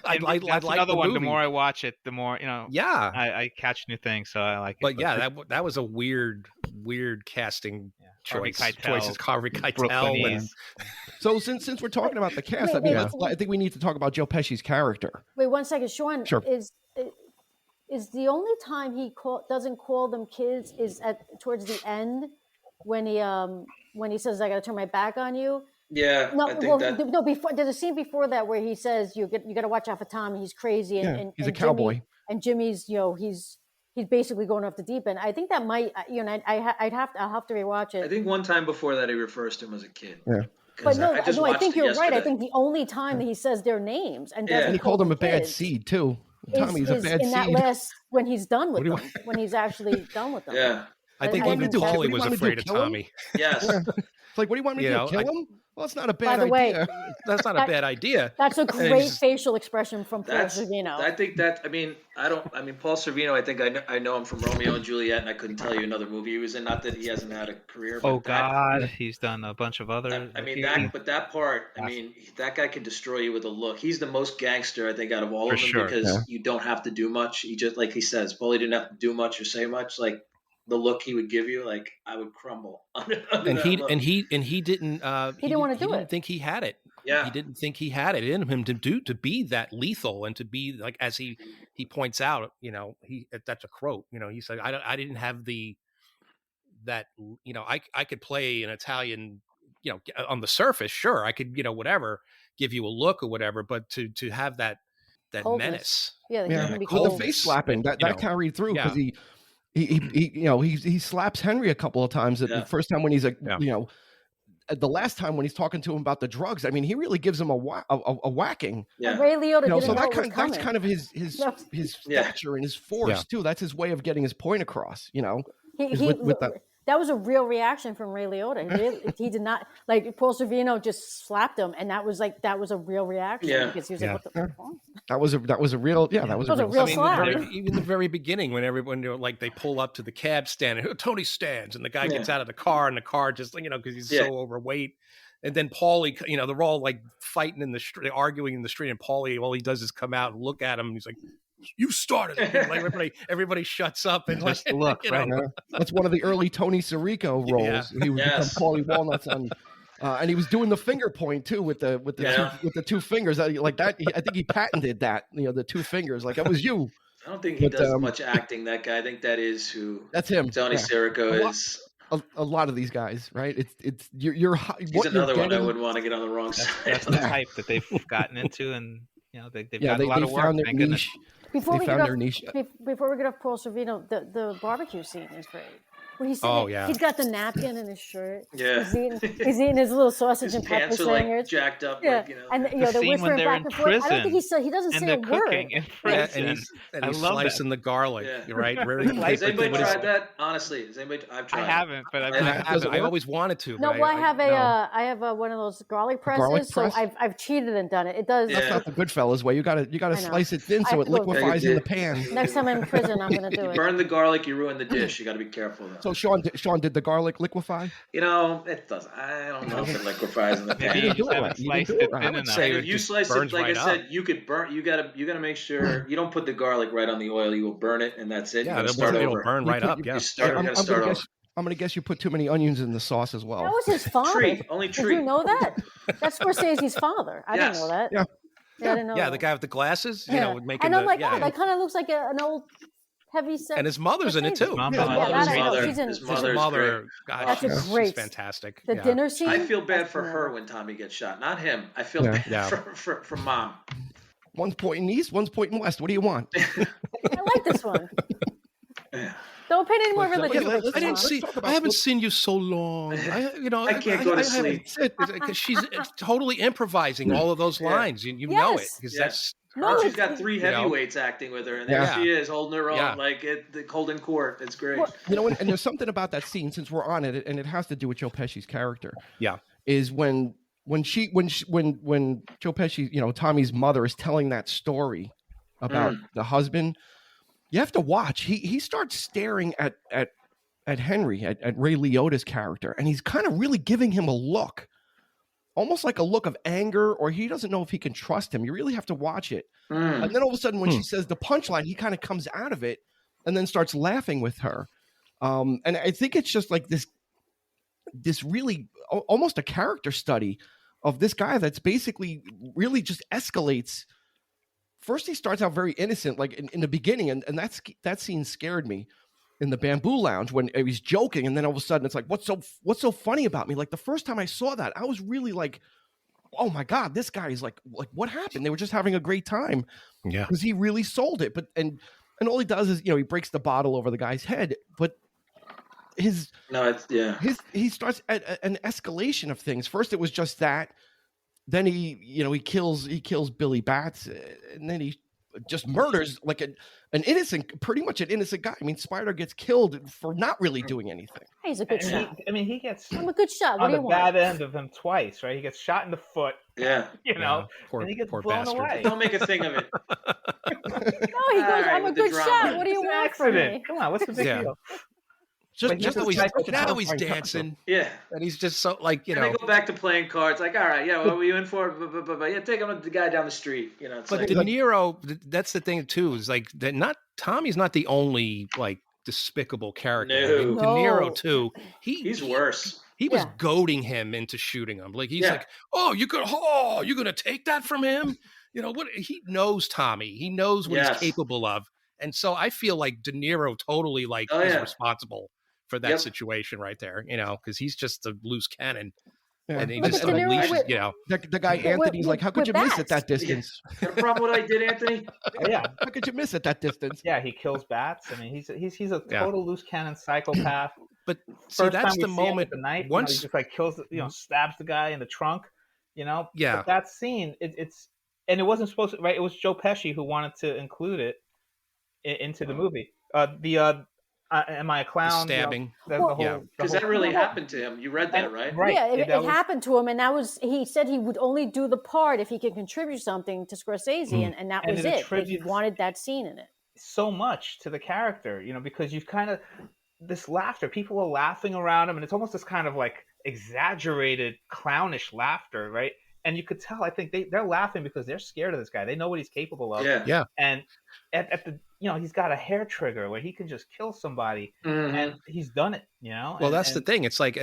I like another one. Movie. The more I watch it, the more I catch new things. So I like it. But that was a weird casting choices. Harvey Keitel. So since we're talking about the cast, I think we need to talk about Joe Pesci's character. Wait 1 second, Sean. Sure. Is the only time he doesn't call them kids is towards the end when he says, "I got to turn my back on you." Yeah. Before there's a scene before that where he says, "You got to watch out for Tommy. He's crazy." And he's a cowboy. And Jimmy's, he's he's basically going off the deep end. I think that might, you know, I'll have to rewatch it. I think one time before that he refers to him as a kid. Yeah. But no, I just I watched think it you're right. I yesterday. think the only time that he says their names and Yeah. doesn't And he call called him them a bad kids seed too. Tommy's a is bad in that seed. last when he's done with What do them, when he's actually done with them. Yeah. I think I even think that- Paulie what do you was want me to do, afraid of kill him? Tommy. Yes. Yeah. It's like, what do you want me to You do? know, Kill him? Well, it's not a bad By the way, idea. That's not a bad idea. That's a And great just- facial expression from Paul That's. Sorvino. I think that. I mean, Paul Sorvino. I think I know him from Romeo and Juliet, and I couldn't tell you another movie he was in. Not that he hasn't had a career. But Oh God, he's done a bunch of other. I mean that part. I mean, that guy can destroy you with a look. He's the most gangster I think out of all For of them sure. because you don't have to do much. He just like he says, Paulie didn't have to do much or say much. Like the look he would give you, like I would crumble under and that he look. and he didn't He didn't want to do didn't it. think he had it. Yeah. He didn't think he had it in him to be that lethal and to be like, as he points out, you know, that's a quote, you know, he said, I didn't have that, you know, I could play an Italian, you know, on the surface. Sure. I could, you know, whatever, give you a look or whatever, but to have that Coldness. menace. Yeah, Yeah, can be with the cold. face slapping that You know, carried through because yeah. he you know he slaps Henry a couple of times. The first time when he's you know, the last time when he's talking to him about the drugs, I mean, he really gives him a whacking. Yeah. And Ray Liotta You know, didn't so know it was that's coming. kind of his Yeah. stature and his force too. That's his way of getting his point across. You know, That was a real reaction from Ray Liotta. He did not like Paul Sorvino just slapped him, and that was a real reaction because he was like, "What the fuck?" that was a real that was a real slap. Even the very beginning when everyone, you know, like they pull up to the cab stand and Tony stands and the guy gets out of the car and the car just, you know, because he's so overweight. And then Paulie, you know, they're all like fighting in the street, arguing in the street, and Paulie, all he does is come out and look at him, and he's like, "You started it." And like everybody shuts up and like, Just look, you know, right? That's one of the early Tony Sirico roles. Yeah. He would become Paulie Walnuts on. And he was doing the finger point too with the two fingers. Like that, I think he patented that. You know, the two fingers. Like that was you. I don't think he does much acting. That guy. I think that is who. That's him. Tony Sirico is. A lot of these guys, right? It's you're He's another one I wouldn't want to get on the wrong side. That's the type that they've gotten into, and you know they've got a lot of work. Found their Thank goodness. niche. Before we found their niche. Before we get off Paul Sorvino, the barbecue scene is great. When he's he's got the napkin in his shirt. Yeah. He's eating his little sausage and pepper Pants are like sandwich. jacked up. Yeah, Like, you know. and you know The they're scene when whispering they're back in and forth. I don't think prison he doesn't and say they're a word. cooking in Yeah, prison. and he's I love slicing the garlic, Yeah. right? Has anybody tried that? Honestly, I've tried. I haven't, but I always wanted to. No, but well, I have one of those garlic presses, garlic press? so I've cheated and done it. It does. That's not the Goodfellas way. You gotta I know. slice it thin I so have it to go- liquefies in the pan. Next time I'm in prison, I'm going to do You it. burn the garlic, you ruin the dish. You got to be careful though. So Sean, did the garlic liquefy? You know, it doesn't. I don't know if it liquefies in the Maybe pan. you do just it haven't right. You sliced didn't do it it right. thin I would enough. say If you slice it, burns like right I up. said, you could burn. You gotta make sure you don't put the garlic right on the oil. You will burn it, and that's it. Yeah, you gotta it'll start over. burn right up. Yeah. You gotta start over. I'm gonna guess you put too many onions in the sauce as well. That was his father. Tree, only Did tree. you know that? That's Scorsese's father. I didn't Yes. know that. Yeah. I didn't know Yeah, that. the guy with the glasses, you know, making and I'm like, yeah. oh, that kind of looks like an old heavy set. And his mother's in it too. Mom, Yeah, I love that his I know. mother. She's in- His she's His mother's mother, great. God, That's a she's great- fantastic. The yeah. dinner scene. I feel bad That's for her phenomenal. when Tommy gets shot, not him. I feel Yeah. bad Yeah. for mom. One's pointing east, one's pointing west. What do you want? I like this one. Don't paint any more religion. Look, I didn't let's see. talk about- I haven't seen you so long. I can't go to sleep. Because she's totally improvising all of those lines. You know it Yes. because Yeah. that's No, She's it's- got three You know? heavyweights acting with her, and there Yeah. she is holding her own, Yeah. like the holding court. It's great. Well, You know, and there's something about that scene since we're on it, and it has to do with Joe Pesci's character. Yeah. Is when Joe Pesci, you know, Tommy's mother is telling that story about the husband. You have to watch. He starts staring at Henry, at Ray Liotta's character, and he's kind of really giving him a look, almost like a look of anger, or he doesn't know if he can trust him. You really have to watch it. And then all of a sudden, when she says the punchline, he kind of comes out of it and then starts laughing with her. And I think it's just like this really almost a character study of this guy that's basically really just escalates. First, he starts out very innocent, like in the beginning, and that scene scared me in the Bamboo Lounge when he's joking, and then all of a sudden it's like, what's so funny about me? Like the first time I saw that, I was really like, oh my God, this guy is like what happened? They were just having a great time. Yeah. Because he really sold it. But and And all he does is, he breaks the bottle over the guy's head. But he starts an escalation of things. First, it was just that. Then he kills Billy Bats, and then he just murders like pretty much an innocent guy. I mean, Spider gets killed for not really doing anything. He's a good shot. He gets. I'm a good shot. What on do you the want? bad end of him twice, right? He gets shot in the foot. Yeah. And he gets blown bastard. away. Don't make a thing of it. No, he goes, I'm a good shot. What do you It's an want from me? accident. Come on, what's the big deal? Just But now he's dancing. Yeah. And he's just so like, And they go back to playing cards. Like, all right, yeah, what were you in for? Yeah, take him to the guy down the street. It's but like, De Niro, that's the thing too, is like that. Tommy's not the only like despicable character. No. I mean, De Niro too. He's worse. He was goading him into shooting him. Like he's like, you're gonna take that from him. What he knows Tommy. He knows what he's capable of. And so I feel like De Niro totally is responsible for that situation right there, because he's just a loose cannon. Yeah. And he just unleashes, The guy Anthony's like, how could you miss at that distance? Got a problem with what I did, Anthony? Yeah. How could you miss at that distance? Yeah, he kills bats. I mean, he's a total loose cannon psychopath. But see, that's the moment. The knife, once he just like kills, stabs the guy in the trunk. Yeah. But that scene, it's and it wasn't supposed to, right? It was Joe Pesci who wanted to include it into the movie. Am I a clown? The stabbing. Because that really happened to him. You read that, right? Yeah, it happened to him, and he said he would only do the part if he could contribute something to Scorsese, and that was it. He wanted that scene in it. So much to the character, because you've kind of this laughter. People are laughing around him, and it's almost this kind of like exaggerated, clownish laughter, right? And you could tell, I think they're laughing because they're scared of this guy. They know what he's capable of. Yeah. And at the he's got a hair trigger where he can just kill somebody, and he's done it. Well, that's the thing. It's like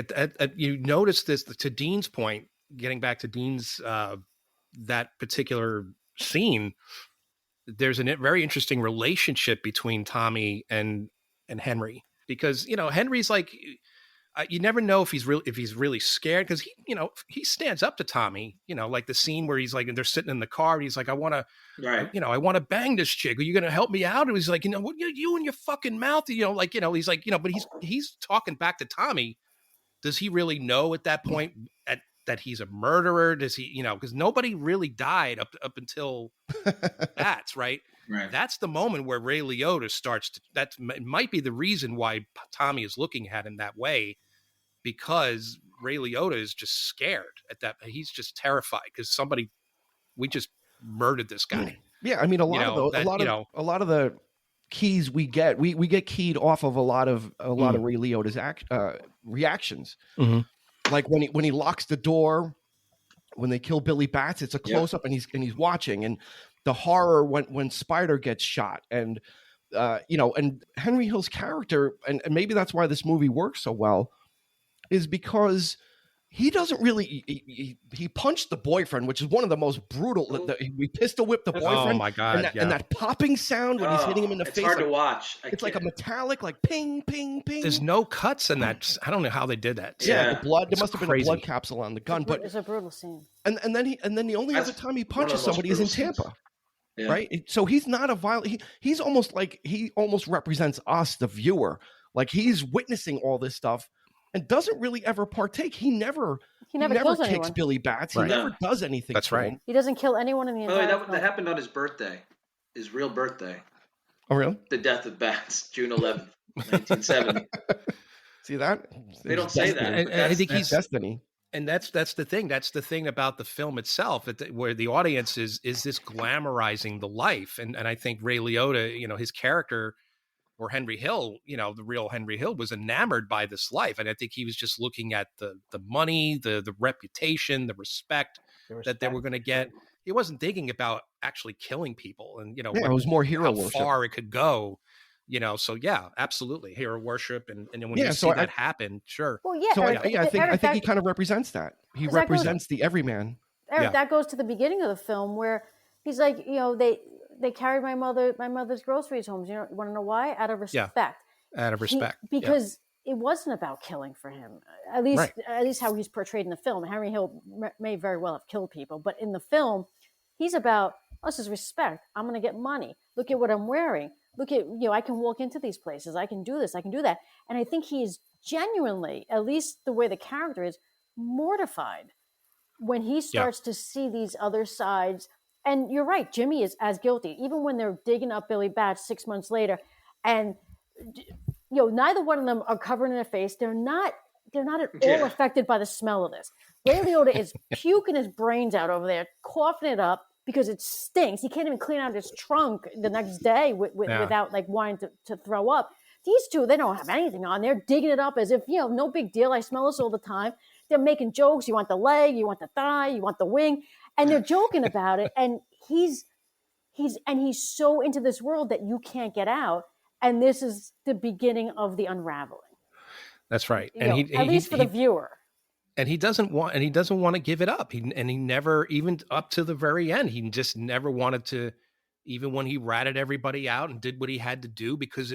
you notice this to Dean's point. Getting back to Dean's that particular scene, there's a very interesting relationship between Tommy and Henry, because Henry's like. You never know if he's really scared, because he stands up to Tommy. Like the scene where he's like, they're sitting in the car, and he's like, I want to bang this chick. Are you going to help me out? And he's like, what you in your fucking mouth? He's like, but he's talking back to Tommy. Does he really know at that point that he's a murderer? Does he, because nobody really died up until Bats, right? Right. That's the moment where Ray Liotta starts to. That might be the reason why Tommy is looking at him that way, because Ray Liotta is just scared at that. He's just terrified because we just murdered this guy. Yeah, I mean, a lot of the keys we get keyed off of a lot of Ray Liotta's reactions. Mm-hmm. Like when he locks the door, when they kill Billy Bats, it's a close up and he's watching, and the horror when Spider gets shot, and and Henry Hill's character, and maybe that's why this movie works so well, is because he doesn't really he punched the boyfriend, which is one of the most brutal. We pistol whipped the boyfriend. Oh my god! And that popping sound when he's hitting him in the face. It's hard to watch. It's like a metallic, like ping, ping, ping. There's no cuts in that. I don't know how they did that. Yeah, the blood. There must have been a blood capsule on the gun, but it's a brutal scene. And then the only other time he punches somebody is in Tampa. Yeah. Right. So he's not a violent. He's almost like he almost represents us, the viewer. Like he's witnessing all this stuff and doesn't really ever partake. He never kicks anyone. Billy Bats. Right. He never does anything. That's right. He doesn't kill anyone in the entire film. That happened on his birthday, his real birthday. Oh, really? The death of Bats, June 11th, 1970. See that? They don't say that. And I think he's destiny. And that's the thing. That's the thing about the film itself, where the audience is this glamorizing the life. And I think Ray Liotta, his character, or Henry Hill, the real Henry Hill, was enamored by this life. And I think he was just looking at the money, the reputation, the respect that they were going to get. He wasn't thinking about actually killing people and, it was more hero worship. How far it could go. So yeah, absolutely, hero worship, and when you see that happen, sure. Well, yeah. So I think he kind of represents that. He represents the everyman. Eric, that goes to the beginning of the film where he's like, they carried my mother's groceries home. You want to know why? Out of respect. Out of respect, because it wasn't about killing for him. At least how he's portrayed in the film. Henry Hill may very well have killed people, but in the film, he's about this is respect. I'm going to get money. Look at what I'm wearing. look at, I can walk into these places. I can do this. I can do that. And I think he's genuinely, at least the way the character is, mortified when he starts to see these other sides. And you're right, Jimmy is as guilty, even when they're digging up Billy Batch 6 months later. And, neither one of them are covered in their face. They're not at all affected by the smell of this. Ray Liotta is puking his brains out over there, coughing it up because it stinks. He can't even clean out his trunk the next day without like wanting to throw up. These two, they don't have anything on. They're digging it up as if, no big deal. I smell this all the time. They're making jokes. You want the leg, you want the thigh, you want the wing. And they're joking about it. And he's so into this world that you can't get out. And this is the beginning of the unraveling. That's right. At least for the viewer. And he doesn't want to give it up. He never, even up to the very end, he just never wanted to, even when he ratted everybody out and did what he had to do, because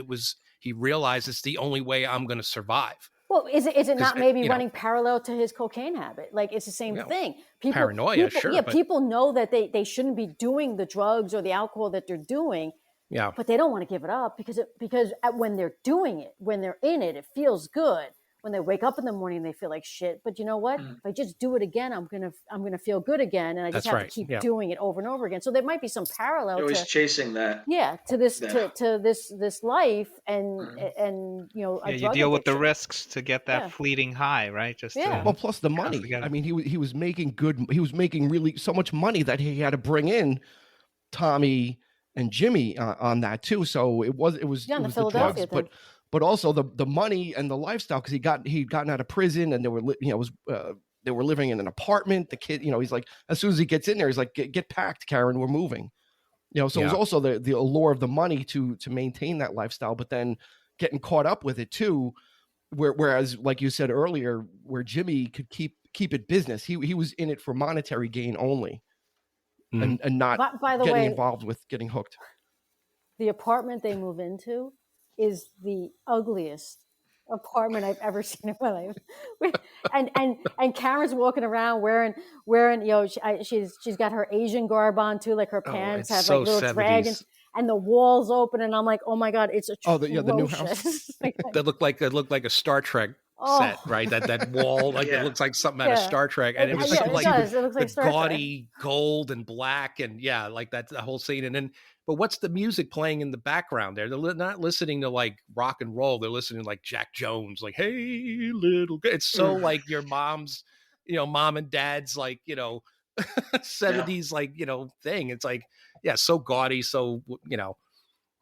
he realized it's the only way I'm going to survive. Well, is it not maybe running parallel to his cocaine habit? Like, it's the same thing. Paranoia, sure. Yeah, people know that they shouldn't be doing the drugs or the alcohol that they're doing. Yeah. But they don't want to give it up because when they're doing it, when they're in it, it feels good. When they wake up in the morning, they feel like shit. But you know what? If I just do it again, I'm gonna feel good again, and I just have to keep doing it over and over again. So there might be some parallel. You're always chasing that. Yeah, to this this life and you deal with the risks to get that fleeting high, right? Well, plus the money. I mean, he was making good. He was making really so much money that he had to bring in Tommy and Jimmy on that too. So it was the drugs, but also the money and the lifestyle, because he'd gotten out of prison and they were living in an apartment. The kid, he's like, as soon as he gets in there, he's like, get packed, Karen, we're moving. So it was also the allure of the money to maintain that lifestyle, but then getting caught up with it too. Whereas, like you said earlier, where Jimmy could keep it business, he was in it for monetary gain only, and not by the getting way, involved with getting hooked. The apartment they move into is the ugliest apartment I've ever seen in my life. and Karen's walking around wearing she's got her Asian garb on too, like her pants have like little 70s. Dragons, and the walls open, and I'm like, oh my god, it's atrocious. The new house. That looked like a Star Trek set, right? That wall, it looks like something out of Star Trek, and it was it looks like Star gaudy Trek. Gold and black, and like that the whole scene. And then, but what's the music playing in the background there? They're not listening to like rock and roll. They're listening to like Jack Jones, like, hey, little girl. It's so like your mom's, mom and dad's like, 70s, like, thing. It's like, so gaudy. So,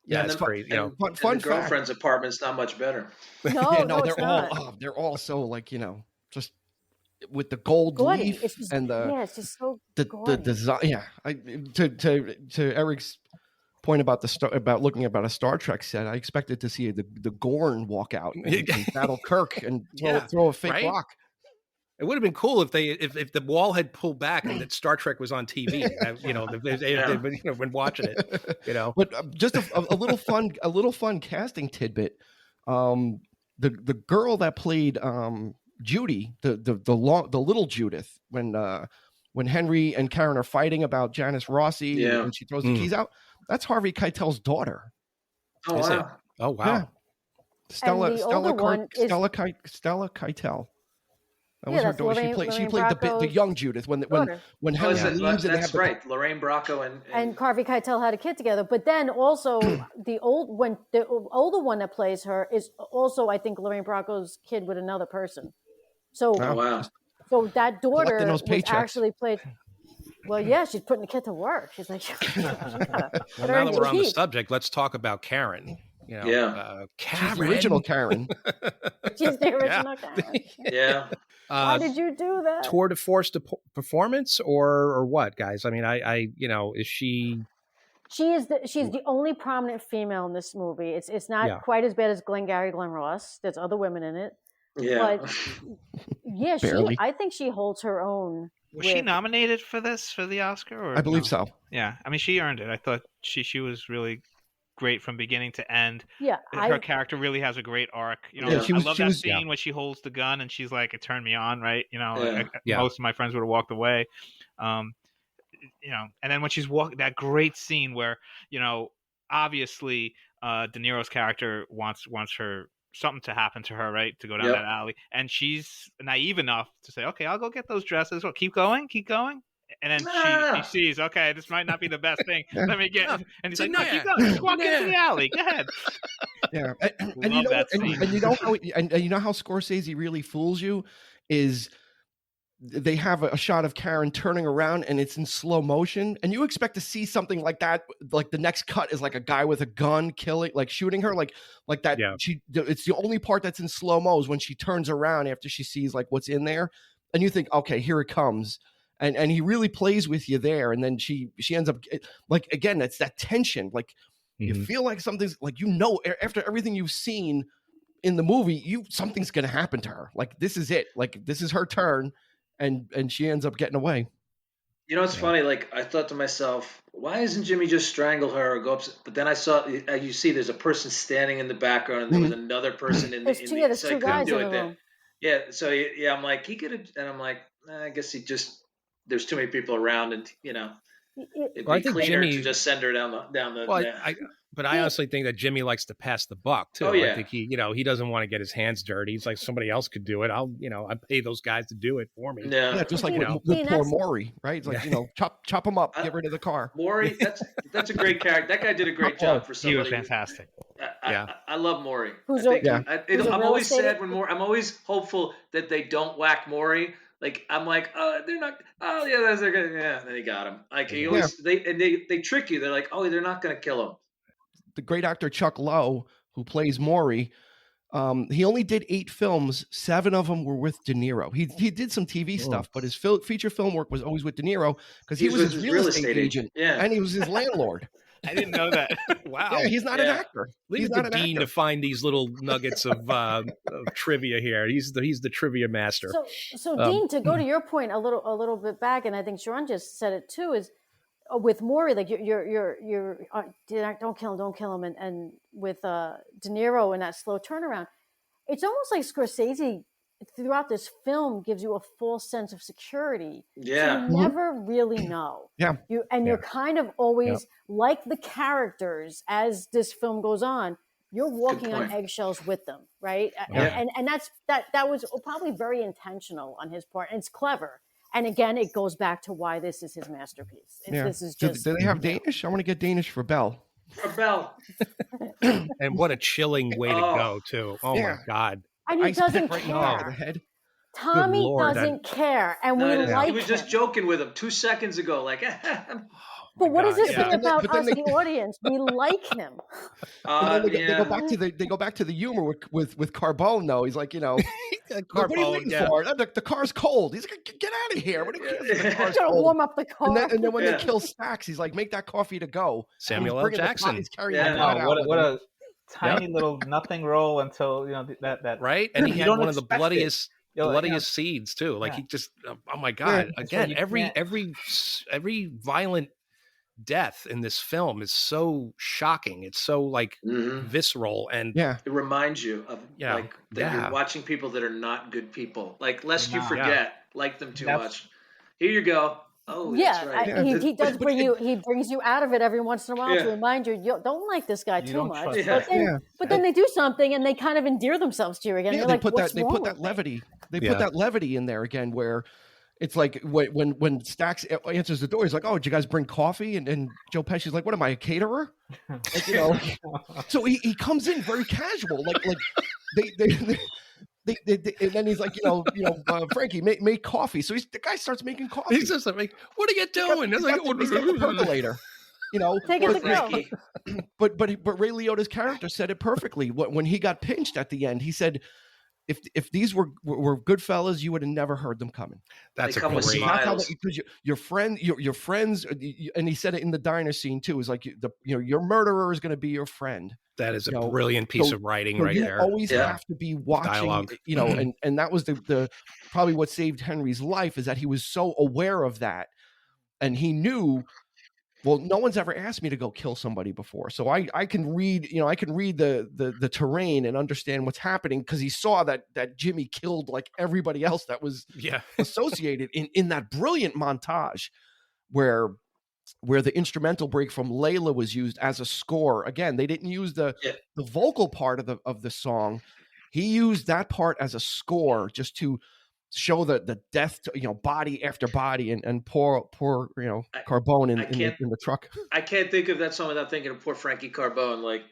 it's crazy. Fun the girlfriend's apartment's not much better. No, they're all so like, just with the gold gaudy. leaf just, and it's just so the design. Yeah, to Eric's point about looking about a Star Trek set, I expected to see the Gorn walk out and battle Kirk and throw a fake rock. It would have been cool if the wall had pulled back and that Star Trek was on TV. They've been watching it. But just a little fun casting tidbit. The girl that played Judy, the little Judith, when Henry and Karen are fighting about Janice Rossi and she throws the keys out, that's Harvey Keitel's daughter. Oh wow! Oh wow! Yeah. Stella Keitel. That was her daughter. She played the young Judith when Henry leaves. That's right. Lorraine Bracco and Harvey Keitel had a kid together. But then also the older one that plays her is also, I think, Lorraine Bracco's kid with another person. So so that daughter was actually played. Well, yeah, she's putting the kid to work. She's like, now that we're on the subject, let's talk about Karen. Karen. She's the original Karen. She's the original Karen. Yeah. Why did you do that? Tour de force performance or what, guys? I mean, is she? She's the only prominent female in this movie. It's not quite as bad as Glengarry Glen Ross. There's other women in it. Yeah. But I think she holds her own. Was she nominated for the Oscar? I believe so. Yeah, I mean, she earned it. I thought she was really great from beginning to end. Yeah, her character really has a great arc. I love that scene when she holds the gun and she's like, "It turned me on," right? Most of my friends would have walked away. And then when she's walking, that great scene where obviously De Niro's character wants her something to happen to her, right, to go down Yep. that alley, and she's naive enough to say, "Okay, I'll go get those dresses. Well, keep going." And then she sees, okay, this might not be the best thing. Let me get, and he's like, "No, keep going. Just walk into the alley. Go ahead." Yeah, and Love you know, that scene. and you know how and you know how Scorsese really fools you is they have a shot of Karen turning around and it's in slow motion, and you expect to see something like that. Like the next cut is like a guy with a gun killing, like shooting her, like that. Yeah. It's the only part that's in slow mo is when she turns around after she sees like what's in there, and you think, okay, here it comes. And he really plays with you there, and then she ends up like, again, it's that tension. Like you feel like something's like, after everything you've seen in the movie, something's gonna happen to her. Like this is it. Like this is her turn, and she ends up getting away. You know, it's funny. Like I thought to myself, why doesn't Jimmy just strangle her or go up? But then I saw, you see, there's a person standing in the background, and there was another person in the. There's two guys in the room. Yeah. So yeah, I'm like, he could have, and I'm like, I guess he just. There's too many people around, and it'd be cleaner to just send her down the. Well, I honestly think that Jimmy likes to pass the buck too. Oh, yeah. I think he doesn't want to get his hands dirty. He's like, somebody else could do it. I pay those guys to do it for me. Yeah, just like with poor Maury, right? It's like chop him up, get rid of the car. Maury, that's a great character. That guy did a great job for somebody. He was fantastic. I love Maury. I'm always sad when Maury. I'm always hopeful that they don't whack Maury. Like I'm like, oh, they're not. Oh yeah, they're gonna. Yeah, then he got him. Like he always they trick you. They're like, oh, they're not gonna kill him. The great actor Chuck Lowe, who plays Maury, he only did 8 films. 7 of them were with De Niro. He did some TV stuff, but his feature film work was always with De Niro because he was his real estate agent, and he was his landlord. I didn't know that. Wow. Yeah, he's not an actor. Leave it to Dean to find these little nuggets of trivia here. He's the trivia master. So Dean, to go to your point a little bit back, and I think Sharon just said it too, is with Maury, like you're don't kill him, and with De Niro and that slow turnaround, it's almost like Scorsese throughout this film gives you a false sense of security. Yeah. So you never really know. Yeah. You're kind of always like the characters as this film goes on. You're walking on eggshells with them, right? Yeah. And that was probably very intentional on his part. And it's clever. And again, it goes back to why this is his masterpiece. This is just. Do they have Danish? I want to get Danish for Belle. For Belle. And what a chilling way to go, too. Oh my God. And he doesn't care. Tommy doesn't care, and we like him. He was just joking with him 2 seconds ago, like. But what does this say about us, the audience? We like him. They go back to the humor with Carbone, though. He's like, Carbone, what are you waiting for? The car's cold. He's like, get out of here. What are you trying to warm up the car? And then when they kill Stacks, he's like, make that coffee to go. Samuel L. Jackson. He's carrying the pot out. What a tiny little nothing role until that right, and he had one of the bloodiest scenes too. Like he just, oh my God! Again, every violent death in this film is so shocking. It's so like visceral, and it reminds you of that you're watching people that are not good people. Like lest you forget, like them too much. Here you go. Oh, that's right. He does bring you. He brings you out of it every once in a while to remind you, don't like this guy too much. But then they do something and they kind of endear themselves to you again. Yeah, they put that levity. They put that levity in there again, where it's like when Stax answers the door, he's like, "Oh, did you guys bring coffee?" And Joe Pesci's like, "What am I, a caterer?" Like, so he comes in very casual, like they and then he's like, Frankie, make coffee. So the guy starts making coffee. He's just like, what are you doing? He's got the percolator. Take it to go. But Ray Liotta's character said it perfectly. When he got pinched at the end, he said, if these were Goodfellas, you would have never heard them coming. That's a great. Because your friends, and he said it in the diner scene too. Is like your murderer is going to be your friend. That is a brilliant piece of writing right there. You always have to be watching, dialogue. And that was the probably what saved Henry's life, is that he was so aware of that, and he knew. Well, no one's ever asked me to go kill somebody before, so I can read, I can read the terrain and understand what's happening, because he saw that Jimmy killed like everybody else that was associated in that brilliant montage where where the instrumental break from Layla was used as a score. Again, they didn't use the vocal part of the song. He used that part as a score just to show the death, body after body, and poor Carbone in the truck. I can't think of that song without thinking of poor Frankie Carbone. Like,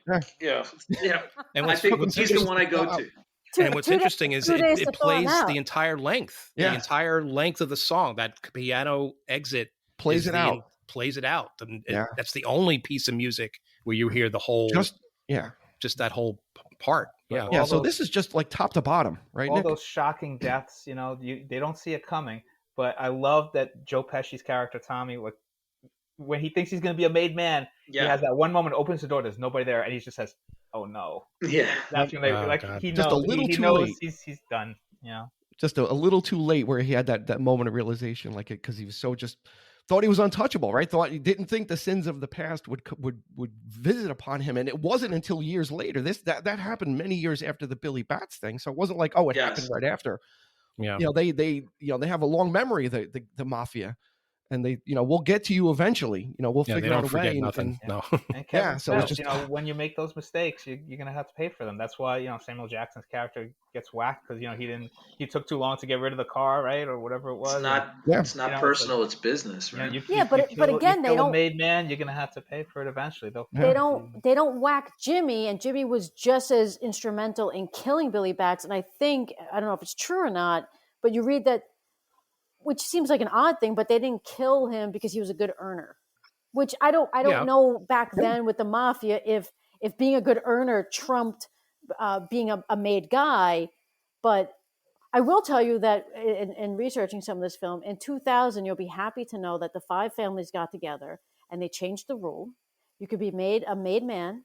And I think he's the one I go to. And what's interesting is it plays out. the entire length, the entire length of the song. That piano exit plays it out. And that's the only piece of music where you hear the whole, just that whole part. Yeah. Yeah. So this is just like top to bottom, right? All Nick? those shocking deaths, they don't see it coming. But I love that Joe Pesci's character, Tommy, when he thinks he's going to be a made man, he has that one moment, opens the door, there's nobody there, and he just says, "Oh no!" Yeah, that's when he knows. Just a little too knows late. He's done. Just a little too late, where he had that moment of realization, like it, because he was so just thought he was untouchable, right? Didn't think the sins of the past would visit upon him, and it wasn't until years later. That happened many years after the Billy Bats thing, so it wasn't like it happened right after. Yeah, they have a long memory, the mafia. And they, we'll get to you eventually. We'll figure out a way. Nothing. No. And Kevin so it's just when you make those mistakes, you're gonna have to pay for them. That's why Samuel Jackson's character gets whacked because he took too long to get rid of the car, right, or whatever it was. It's not personal; it's business, right? But again, they don't. Made man, you're gonna have to pay for it eventually. They don't whack Jimmy, and Jimmy was just as instrumental in killing Billy Bats. And I don't know if it's true or not, but you read that. Which seems like an odd thing, but they didn't kill him because he was a good earner. Which I don't know back then with the mafia if being a good earner trumped being a made guy. But I will tell you that in researching some of this film, in 2000, you'll be happy to know that the 5 families got together and they changed the rule. You could be made a made man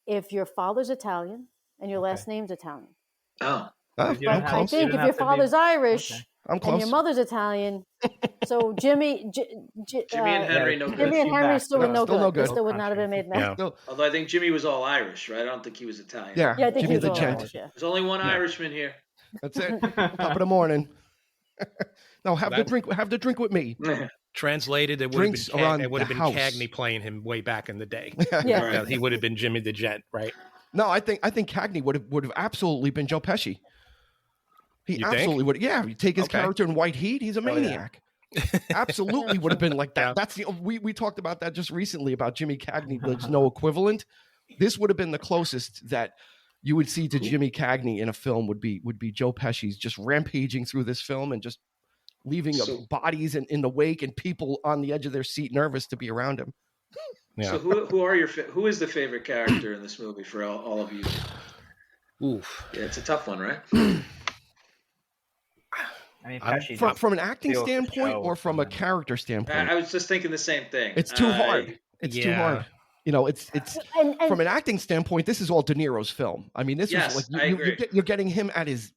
if your father's Italian and your last name's Italian. Oh. I think if your father's Irish. Okay. I'm close. And your mother's Italian, so Jimmy and Henry, no good. Jimmy and Henry still were no good. Good. They still would not have been made man. Yeah. Although I think Jimmy was all Irish, right? I don't think he was Italian. Yeah, I think Jimmy the all gent. Irish, yeah. There's only one Irishman here. That's it. Top of the morning. No, have the drink with me. Translated, it would have been Cagney playing him way back in the day. Yeah. He would have been Jimmy the Gent, right? No, I think Cagney would have absolutely been Joe Pesci. He you absolutely think? would. Yeah, you take his character in White Heat, he's a maniac. Absolutely would have been like that. That's we talked about that just recently about Jimmy Cagney. There's no equivalent. This would have been the closest that you would see to Jimmy Cagney in a film would be Joe Pesci's just rampaging through this film and just leaving bodies in the wake and people on the edge of their seat nervous to be around him. Yeah. So who is the favorite character in this movie for all of you? Oof. Yeah, it's a tough one, right? I mean, from an acting standpoint or from a character standpoint? I was just thinking the same thing. It's too hard. It's too hard. It's from an acting standpoint, this is all De Niro's film. I mean, this is like you're getting him at his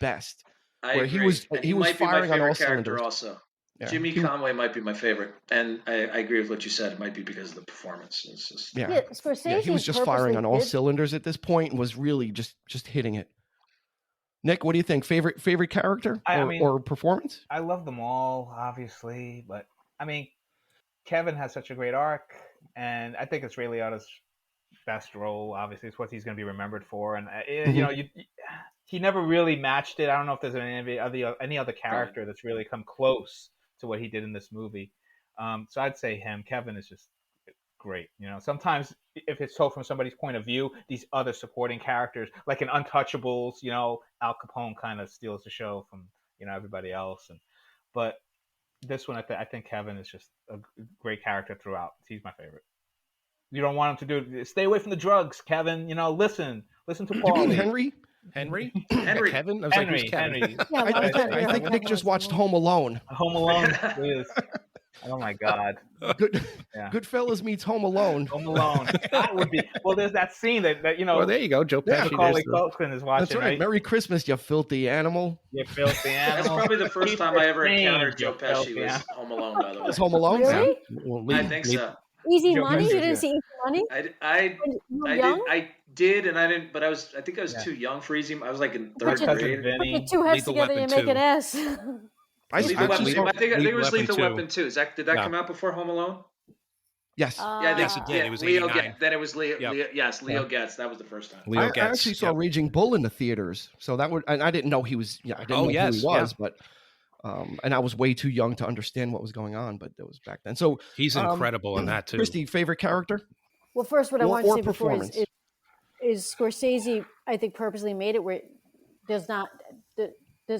best. Where he was firing on all cylinders. Also, Jimmy Conway might be my favorite, and I agree with what you said. It might be because of the performance. It's just, he was just firing on all cylinders at this point and was really just hitting it. Nick, what do you think? Favorite character or performance? I love them all, obviously, but I mean, Kevin has such a great arc, and I think it's Ray Liotta's best role. Obviously, it's what he's going to be remembered for, and he never really matched it. I don't know if there's any other character that's really come close to what he did in this movie. So I'd say him. Kevin is just great. Sometimes if it's told from somebody's point of view, these other supporting characters, like in Untouchables, Al Capone kind of steals the show from everybody else. But this one, I think Kevin is just a great character throughout. He's my favorite. You don't want him to stay away from the drugs, Kevin. Listen to Paul. You mean Henry? Kevin? I was Henry. Henry. Yeah, I think Nick just watched Home Alone. Home Alone is. Oh my God! Goodfellas meets Home Alone. Home Alone. That would be. Well, there's that scene that Well, there you go. Joe Pesci. Macaulay Culkin is watching. That's right. Merry Christmas, you filthy animal. You filthy animal. That's probably the first time I ever encountered Joe Pesci was Home Alone. By the way, was Home Alone? Really? I think so. Easy Money? You didn't see Easy Money? I did, and I didn't. But I think I was too young for Easy. I was like in third grade. Put your two heads together, you make an S. I Lethal actually Weapon. saw, I think it was Lethal Lethal Weapon Weapon 2. Did that Yeah. come out before Home Alone? yes. Yeah, I think, Yes, it did. It was Leo 89. Getz. Then it was Leo. Yep. Yes, Leo Getz. That was the first time. Leo I Getz. actually saw Raging Bull in the theaters, so that would, and I didn't know he was. Yeah, I didn't know who he was, but and I was way too young to understand what was going on. But it was back then. So He's incredible in that too. Christy, favorite character? Well, first, what I want to say before performance. is Scorsese, I think, purposely made it where there's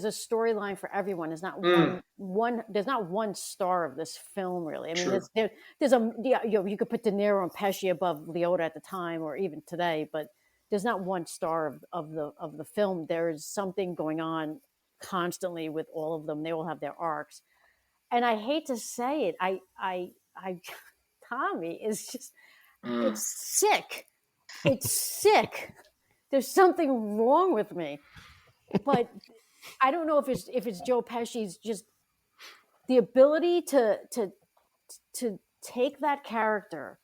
a storyline for everyone. There's not there's not one star of this film, really. I mean, you could put De Niro and Pesci above Liotta at the time or even today, but there's not one star of the film. There's something going on constantly with all of them. They all have their arcs. And I hate to say it, I Tommy is just, it's sick. It's sick. There's something wrong with me. But I don't know if it's Joe Pesci's just the ability to take that character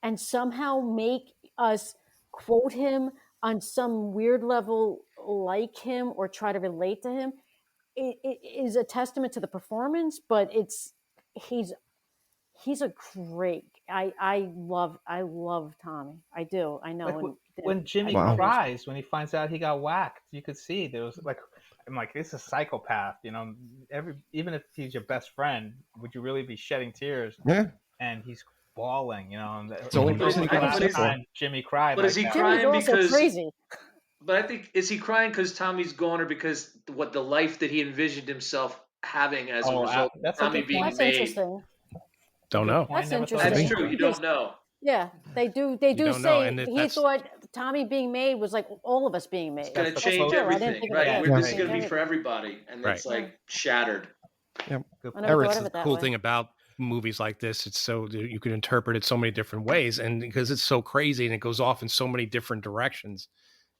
and somehow make us quote him on some weird level like him or try to relate to him. It is a testament to the performance, but he's a great. I love Tommy. I do. I know. Like when Jimmy cries when he finds out he got whacked, you could see there was like, I'm like, this is a psychopath. You know, even if he's your best friend, would you really be shedding tears? Yeah. And he's bawling. You know, and the only person who can Jimmy cried. But like is he that. crying because crazy? But I think, is he crying because Tommy's gone, or because what the life that he envisioned himself having as a result of Tommy being That's made? Interesting. Don't know. That's interesting. That's true. You don't know. Yeah, they do say he thought Tommy being made was like all of us being made. It's going to change everything, right? This is going to be for everybody, and it's like shattered. Yeah. That's the cool thing about movies like this. It's so you can interpret it so many different ways, and because it's so crazy and it goes off in so many different directions.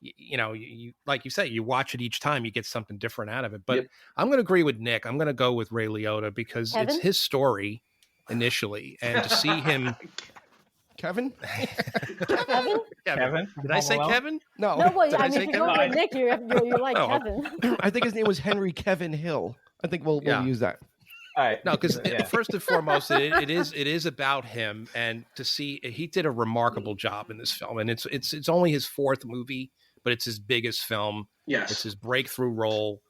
You know, you like you say, you watch it each time, you get something different out of it. But I'm going to agree with Nick. I'm going to go with Ray Liotta because it's his story initially, and to see him. Kevin? Kevin? Did I say Kevin? No. Well, I mean, if you go with Nick, you like Kevin. I think his name was Henry Kevin Hill. I think we'll use that. All right. No, because first and foremost, it is about him, and to see he did a remarkable job in this film, and it's only his fourth movie, but it's his biggest film. Yes, it's his breakthrough role,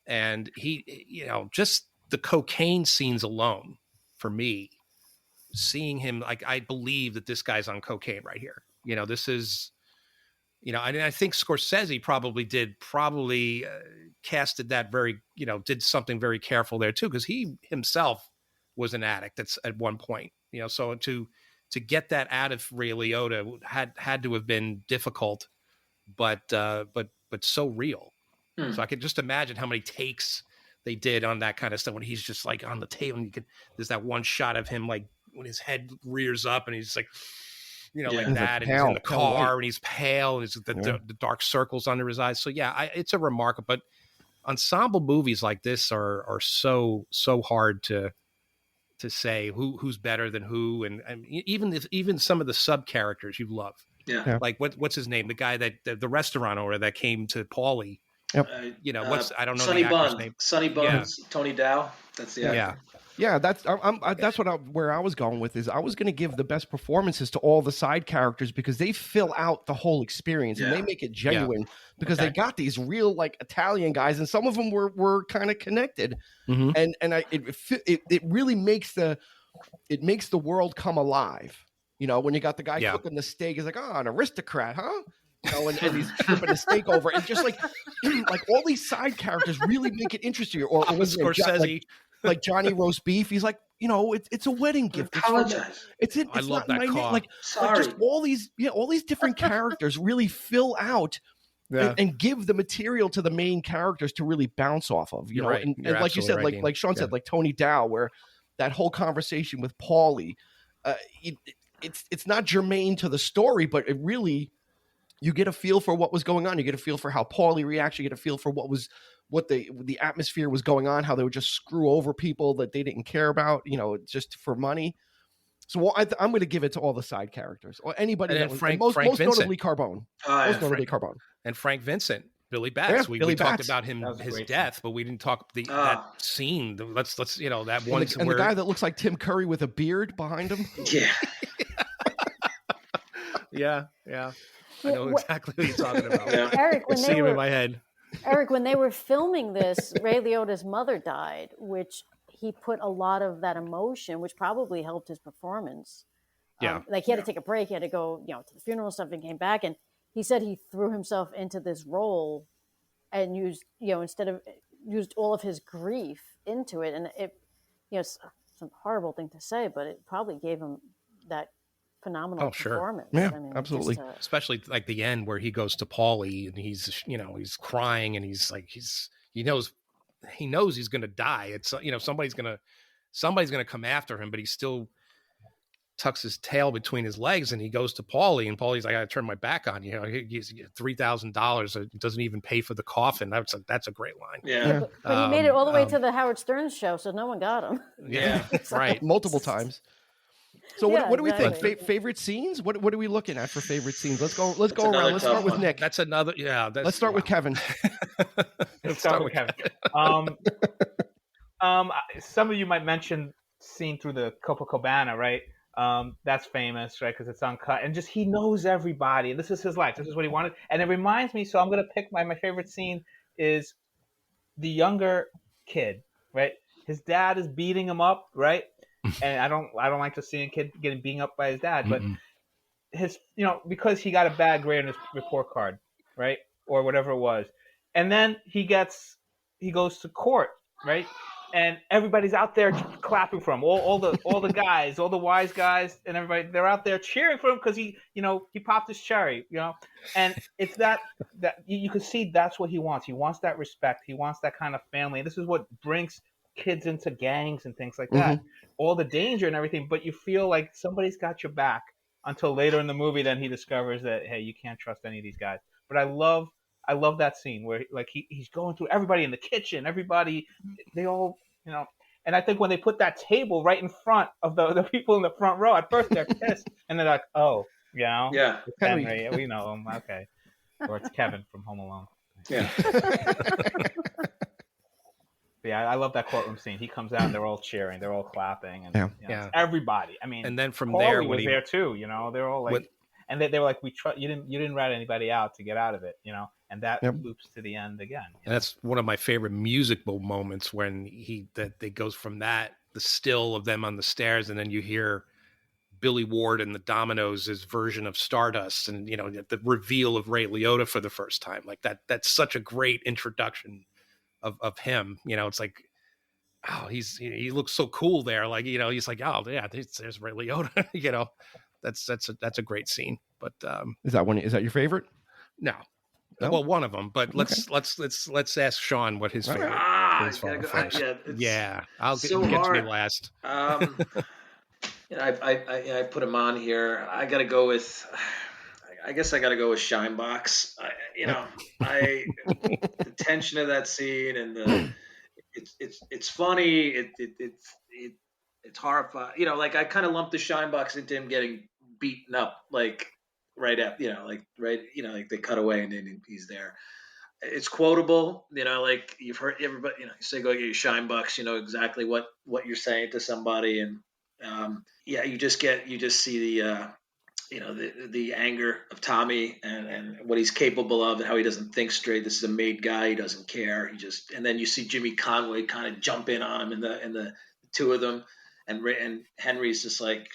and he, just the cocaine scenes alone for me. Seeing him, like, I believe that this guy's on cocaine right here. This is, I think Scorsese probably casted that very, did something very careful there too, because he himself was an addict. That's at one point, so to get that out of Ray Liotta had to have been difficult, but so real. So I could just imagine how many takes they did on that kind of stuff when he's just like on the table, and there's that one shot of him like when his head rears up and he's like, like that, and he's in the car and he's pale, and it's the dark circles under his eyes. So it's a remarkable. But ensemble movies like this are so hard to say who's better than who, and even some of the sub characters you love. Yeah. Like what's his name? The guy that the restaurant owner that came to Paulie. Yep. I don't know Sonny the actor's Bun. name. Sonny Buns, Tony Dow. That's the actor. Yeah, that's where I was going with is I was going to give the best performances to all the side characters because they fill out the whole experience and they make it genuine because they got these real like Italian guys and some of them were kind of connected, and it really makes the world come alive. When you got the guy cooking the steak, he's like, an aristocrat, huh? And he's flipping the steak over, and just like all these side characters really make it interesting. Or Scorsese. Like Johnny Roast Beef, he's like, it's a wedding gift. It's I love that call. Like just all these different characters really fill out and give the material to the main characters to really bounce off of. Right. And like you said, like Sean said, like Tony Dow, where that whole conversation with Paulie, it's not germane to the story, but it really, you get a feel for what was going on. You get a feel for how Paulie reacts. You get a feel for what the atmosphere was going on, how they would just screw over people that they didn't care about, just for money. So I'm going to give it to all the side characters or anybody. And that Frank most Vincent. notably Carbone. Most notably Carbone. And Frank Vincent. Billy Batts. Yeah, we Billy talked Batts. about him, That was a his great death, but we didn't talk that scene. Let's that one And where the guy that looks like Tim Curry with a beard behind him. Yeah. yeah. I know exactly what you're talking about. Yeah. Eric, I see him in my head. Eric, when they were filming this, Ray Liotta's mother died, which he put a lot of that emotion, which probably helped his performance. Yeah. Like he had to take a break. He had to go, to the funeral and stuff, and came back. And he said he threw himself into this role and used, used all of his grief into it. And it, it's a horrible thing to say, but it probably gave him that phenomenal performance. Yeah, I mean, absolutely. Especially like the end where he goes to Paulie and he's crying and he's like, he knows he's going to die. It's, somebody's going to come after him, but he still tucks his tail between his legs and he goes to Paulie, and Paulie's like, I got to turn my back on you. He's $3,000. It doesn't even pay for the coffin. That's a great line. Yeah. But he made it all the way to the Howard Stern show, so no one got him. Yeah. Right. Multiple times. So what do we think? Exactly. Favorite scenes? What are we looking at for favorite scenes? Let's go That's around. Let's start with one. Nick. That's another. Yeah. Let's start with Kevin. Let's start with Kevin. Some of you might mention scene through the Copacabana, right? That's famous, right? Because it's uncut, and just he knows everybody, and this is his life. This is what he wanted, and it reminds me. So I'm gonna pick my favorite scene is the younger kid, right? His dad is beating him up, right? And I don't like to see a kid getting beaten up by his dad, but his, because he got a bad grade on his report card, right? Or whatever it was. And then he goes to court, right? And everybody's out there clapping for him. All the guys, all the wise guys and everybody, they're out there cheering for him because he popped his cherry, and it's that you can see that's what he wants. He wants that respect. He wants that kind of family. And this is what brings kids into gangs and things like that. All the danger and everything, but you feel like somebody's got your back until later in the movie. Then he discovers that, hey, you can't trust any of these guys. But I love that scene where like he's going through everybody in the kitchen, everybody, they all, and I think when they put that table right in front of the people in the front row, at first they're pissed and they're like, oh, Yeah. it's Henry, we know him, okay, or it's Kevin from Home Alone. Yeah. Yeah, I love that courtroom scene. He comes out and they're all cheering, they're all clapping, and it's everybody. I mean, and then from Paulie there, was there too. They're all like, and they were like, you didn't rat anybody out to get out of it, and that loops to the end again. And that's one of my favorite musical moments when they goes from that, the still of them on the stairs, and then you hear Billy Ward and the Dominoes' version of Stardust, and the reveal of Ray Liotta for the first time. Like that's such a great introduction of him. It's like, oh, he looks so cool there. Like, he's like, oh yeah, there's Ray Liotta. That's a great scene. But is that your favorite? No. Well, one of them. But let's ask Sean what his favorite is first. Yeah, I'll get to me last. I put him on here. I got to go with. I guess I got to go with Shinebox. The tension of that scene and it's funny. It's horrifying. Like I kind of lumped the Shinebox into him getting beaten up, like right at, like they cut away and then he's there. It's quotable, like you've heard everybody, you say go get your Shinebox, you know exactly what you're saying to somebody, and you just see the anger of Tommy and what he's capable of and how he doesn't think straight. This is a made guy. He doesn't care. And then you see Jimmy Conway kind of jump in on him and the two of them. And Henry's just like,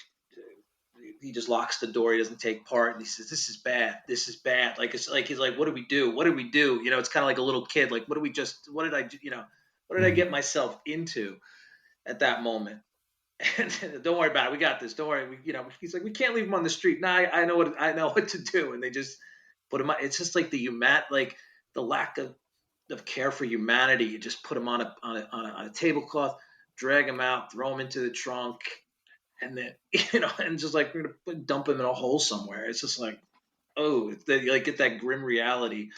he just locks the door. He doesn't take part. And he says, this is bad. This is bad. Like, it's like, he's like, what do we do? What do we do? It's kind of like a little kid. Like, what did I do? What did I get myself into at that moment? And don't worry about it. We got this. Don't worry. He's like, we can't leave him on the street. Nah, I know what to do. And they just put him on. It's just like the lack of care for humanity. You just put him on a tablecloth, drag him out, throw him into the trunk, and then and just like we're gonna dump him in a hole somewhere. It's just like, you like get that grim reality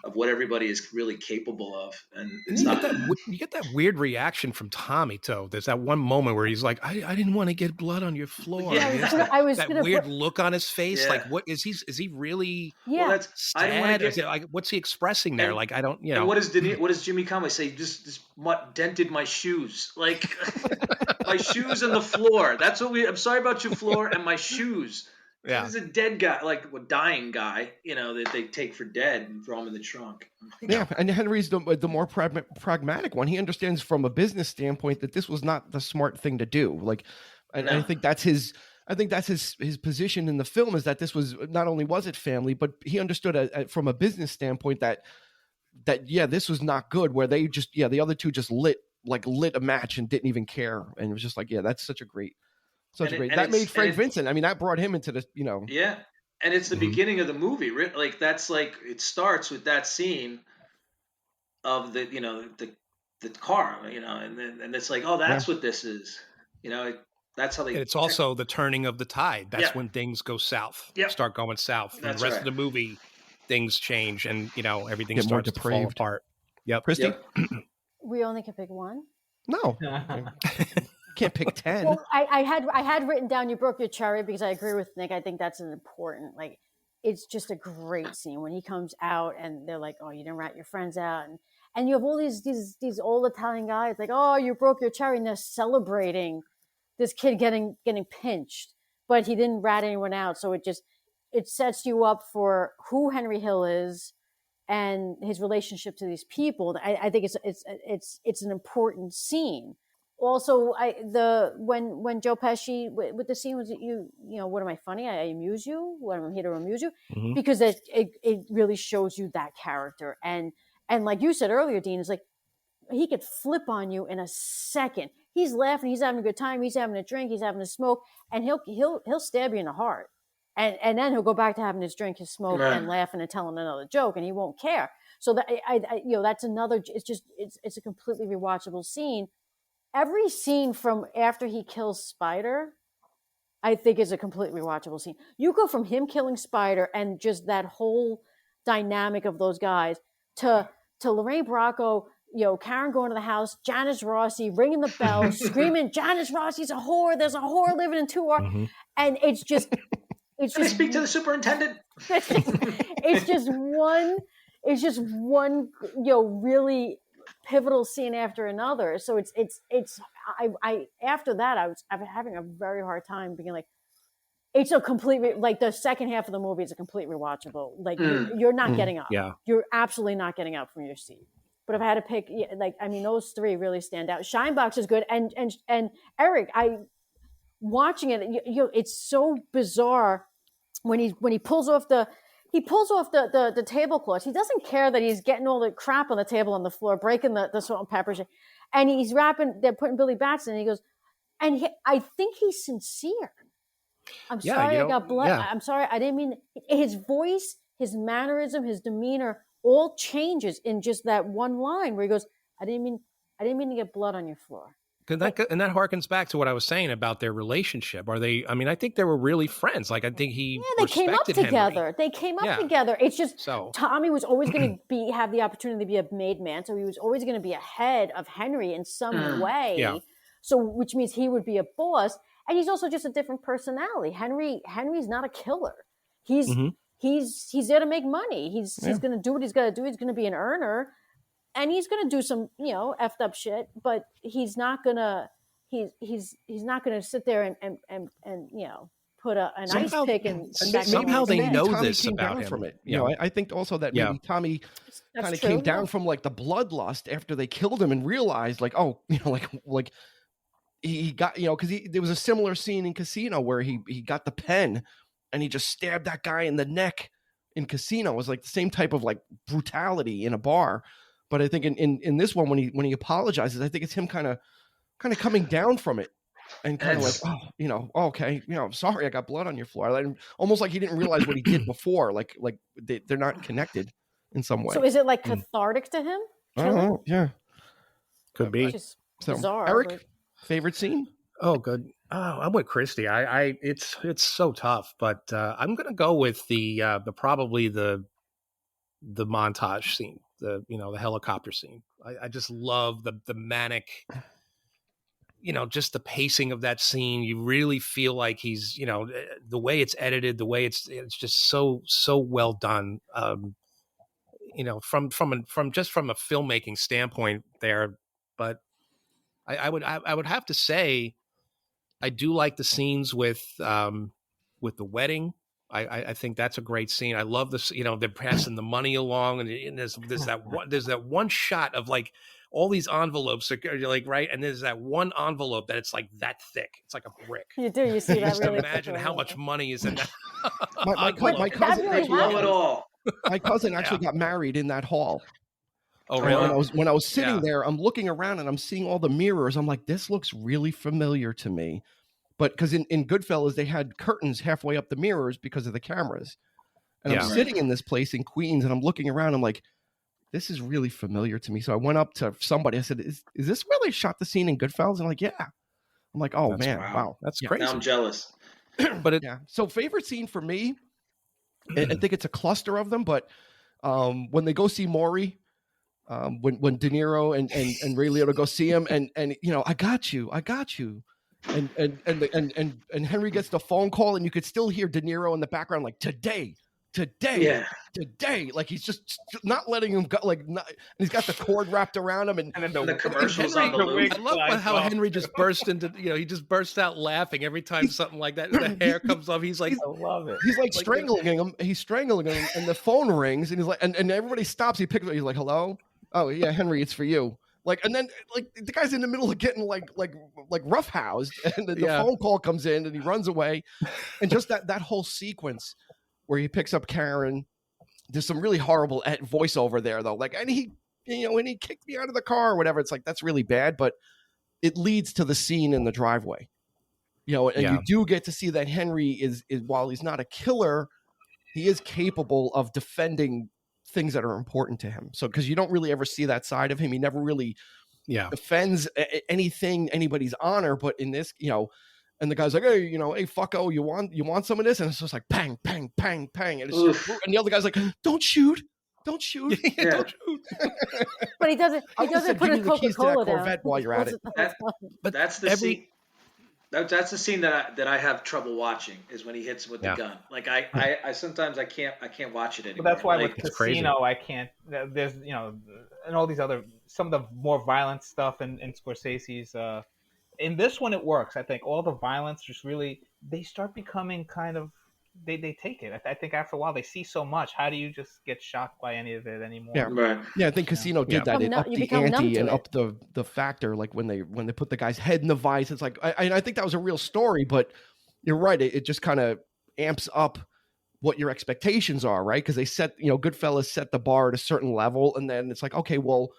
of what everybody is really capable of, and it's not. You get that weird reaction from Tommy too. There's that one moment where he's like, "I didn't want to get blood on your floor." Yeah, I was that gonna weird look on his face. Yeah. Like, what is he? Is he really? Yeah. Well, Sad? I don't want to Is it like, what's he expressing there? And- Like, I don't. And what does Jimmy Conway say? Just dented my shoes, like my shoes and the floor. That's what I'm sorry about your floor and my shoes. Yeah. He's a dead guy, like a dying guy, that they take for dead and throw him in the trunk. Yeah, and Henry's the more pragmatic one. He understands from a business standpoint that this was not the smart thing to do. Like, and I think that's his. I think that's his position in the film, is that this was not only was it family, but he understood from a business standpoint that this was not good. Where they just the other two just lit a match and didn't even care, and it was just like that's such a great. That made Frank Vincent. I mean, that brought him into the Yeah, and it's the beginning of the movie. Like that's like it starts with that scene of the car, and it's like, oh, that's what this is. That's how they. And it's also the turning of the tide. That's when things go south. Yep. Start going south. And the rest of the movie, things change, and everything Get more starts to fall apart. Yep. Christy, Yep. We only can pick one. no, can't pick 10. Well, I had written down "You Broke Your Cherry" because I agree with Nick. I think that's an important, it's just a great scene when he comes out and they're like, "Oh, you didn't rat your friends out," and you have all these old Italian guys like, "Oh, you broke your cherry," and they're celebrating this kid getting pinched, but he didn't rat anyone out. So it sets you up for who Henry Hill is and his relationship to these people. I think it's an important scene. Also, when Joe Pesci with the scene was what am I funny? I amuse you. What I'm here to amuse you, because it really shows you that character. And like you said earlier, Dean, is like he could flip on you in a second. He's laughing, he's having a good time, he's having a drink, he's having a smoke, and he'll stab you in the heart. And then he'll go back to having his drink, his smoke, and laughing and telling another joke, and he won't care. So that that's another. It's a completely rewatchable scene. Every scene from after he kills Spider, I think, is a completely rewatchable scene. You go from him killing Spider and just that whole dynamic of those guys to Lorraine Bracco, Karen going to the house, Janice Rossi ringing the bell, screaming, "Janice Rossi's a whore. There's a whore living in 2 hours," and it's just. Can I speak to the superintendent? It's just one, really pivotal scene after another. So I after that I'm having a very hard time being like, it's a complete like the second half of the movie is a complete rewatchable. Like you're not getting up. Yeah. You're absolutely not getting up from your seat. But if I had to pick, those three really stand out. Shinebox is good, and Eric, watching it, it's so bizarre when he pulls off the tablecloth. He doesn't care that he's getting all the crap on the table on the floor, breaking the salt and pepper, and he's rapping. They're putting Billy Bats in, and he goes, I think he's sincere. I'm sorry, I got blood. Yeah. I'm sorry, I didn't mean. His voice, his mannerism, his demeanor all changes in just that one line where he goes, I didn't mean to get blood on your floor. And that harkens back to what I was saying about their relationship. Are they? I mean, I think they were really friends. Like, I think they came up together. Henry. They came up together. It's just so Tommy was always going to have the opportunity to be a made man, so he was always going to be ahead of Henry in some way. Yeah. So, which means he would be a boss, and he's also just a different personality. Henry's not a killer. He's there to make money. He's going to do what he's got to do. He's going to be an earner. And he's going to do some, effed up shit, but he's not going to sit there and put an ice pick and somehow they know Tommy this came about down him. from it. I think also that maybe Tommy kind of came down from like the bloodlust after they killed him and realized like, oh, like he got, because there was a similar scene in Casino where he got the pen and he just stabbed that guy in the neck in Casino. It was like the same type of like brutality in a bar. But I think in this one, when he apologizes, I think it's him kind of coming down from it and kind of like, okay, I'm sorry, I got blood on your floor. Like, almost like he didn't realize what he did before. Like they're not connected in some way. So is it like cathartic to him? I don't know. Yeah, could be. So bizarre, Eric, but... favorite scene? Oh, good. Oh, I'm with Christy. It's so tough, but I'm gonna go with the montage scene, the helicopter scene. I just love the manic, just the pacing of that scene. You really feel like he's, the way it's edited, the way it's just so well done. From a filmmaking standpoint there, but I would have to say I do like the scenes with the wedding. I think that's a great scene. I love this. They're passing the money along, and there's that one shot of like all these envelopes are like right, and there's that one envelope that it's like that thick. It's like a brick. You do. You see that Just really imagine quickly, how yeah. much money is in that. My envelope. cousin really actually, Blow it all. my cousin actually got married in that hall. Oh, And really? when I was sitting Yeah. there, I'm looking around and I'm seeing all the mirrors. I'm like, this looks really familiar to me. But because in Goodfellas, they had curtains halfway up the mirrors because of the cameras. And I'm Yeah. sitting in this place in Queens and I'm looking around. I'm like, this is really familiar to me. So I went up to somebody. I said, is this where they shot the scene in Goodfellas? And I'm like, yeah. I'm like, oh, That's- man, wow. That's Yeah. crazy. Now I'm jealous. But it, Yeah. So favorite scene for me, I think it's a cluster of them. But when they go see Maury, when De Niro and Ray Liotta go see him, and I got you. And Henry gets the phone call, and you could still hear De Niro in the background, like today, Yeah. like he's just not letting him go, like and he's got the cord wrapped around him, and And then And the commercials on the wig loop. I love flies how off. Henry just burst into, he just bursts out laughing every time something like that. The hair comes off. He's like, I love it. he's like strangling him. He's strangling him, and the phone rings, and he's like, and everybody stops. He picks it. He's like, hello. Oh yeah, Henry, it's for you. Like, and then like the guy's in the middle of getting like roughhoused, and the Yeah. phone call comes in, and he runs away, and just that whole sequence where he picks up Karen. There's some really horrible voiceover there though, like, and he kicked me out of the car or whatever. It's like that's really bad, but it leads to the scene in the driveway. And Yeah. you do get to see that Henry is while he's not a killer, he is capable of defending things that are important to him. So, because you don't really ever see that side of him, he never really yeah, defends anybody's honor. But in this, and the guy's like, hey, hey, fucko, you want some of this? And it's just like bang, bang, bang, bang, and it's just, and the other guy's like, don't shoot. Don't shoot. Yeah. Don't shoot. But he doesn't. I He would've doesn't said, put give a me the keys to that Coca-Cola down. Corvette while you're at it. but That's the every- scene. That's the scene that I have trouble watching is when he hits him with Yeah. the gun. Like I sometimes I can't watch it anymore. But that's why like, with It's crazy. Casino, I can't. There's and all these other some of the more violent stuff in Scorsese's. In this one, it works. I think all the violence just really they start becoming kind of they take it. I think after a while they see so much. How do you just get shocked by any of it anymore? Yeah. right. Yeah, I think Casino did that. It upped You the become numb ante to and it. upped the factor. Like when they put the guy's head in the vice, it's like I think that was a real story. But you're right. It just kind of amps up what your expectations are, right? Because they set Goodfellas set the bar at a certain level, and then it's like, okay, well,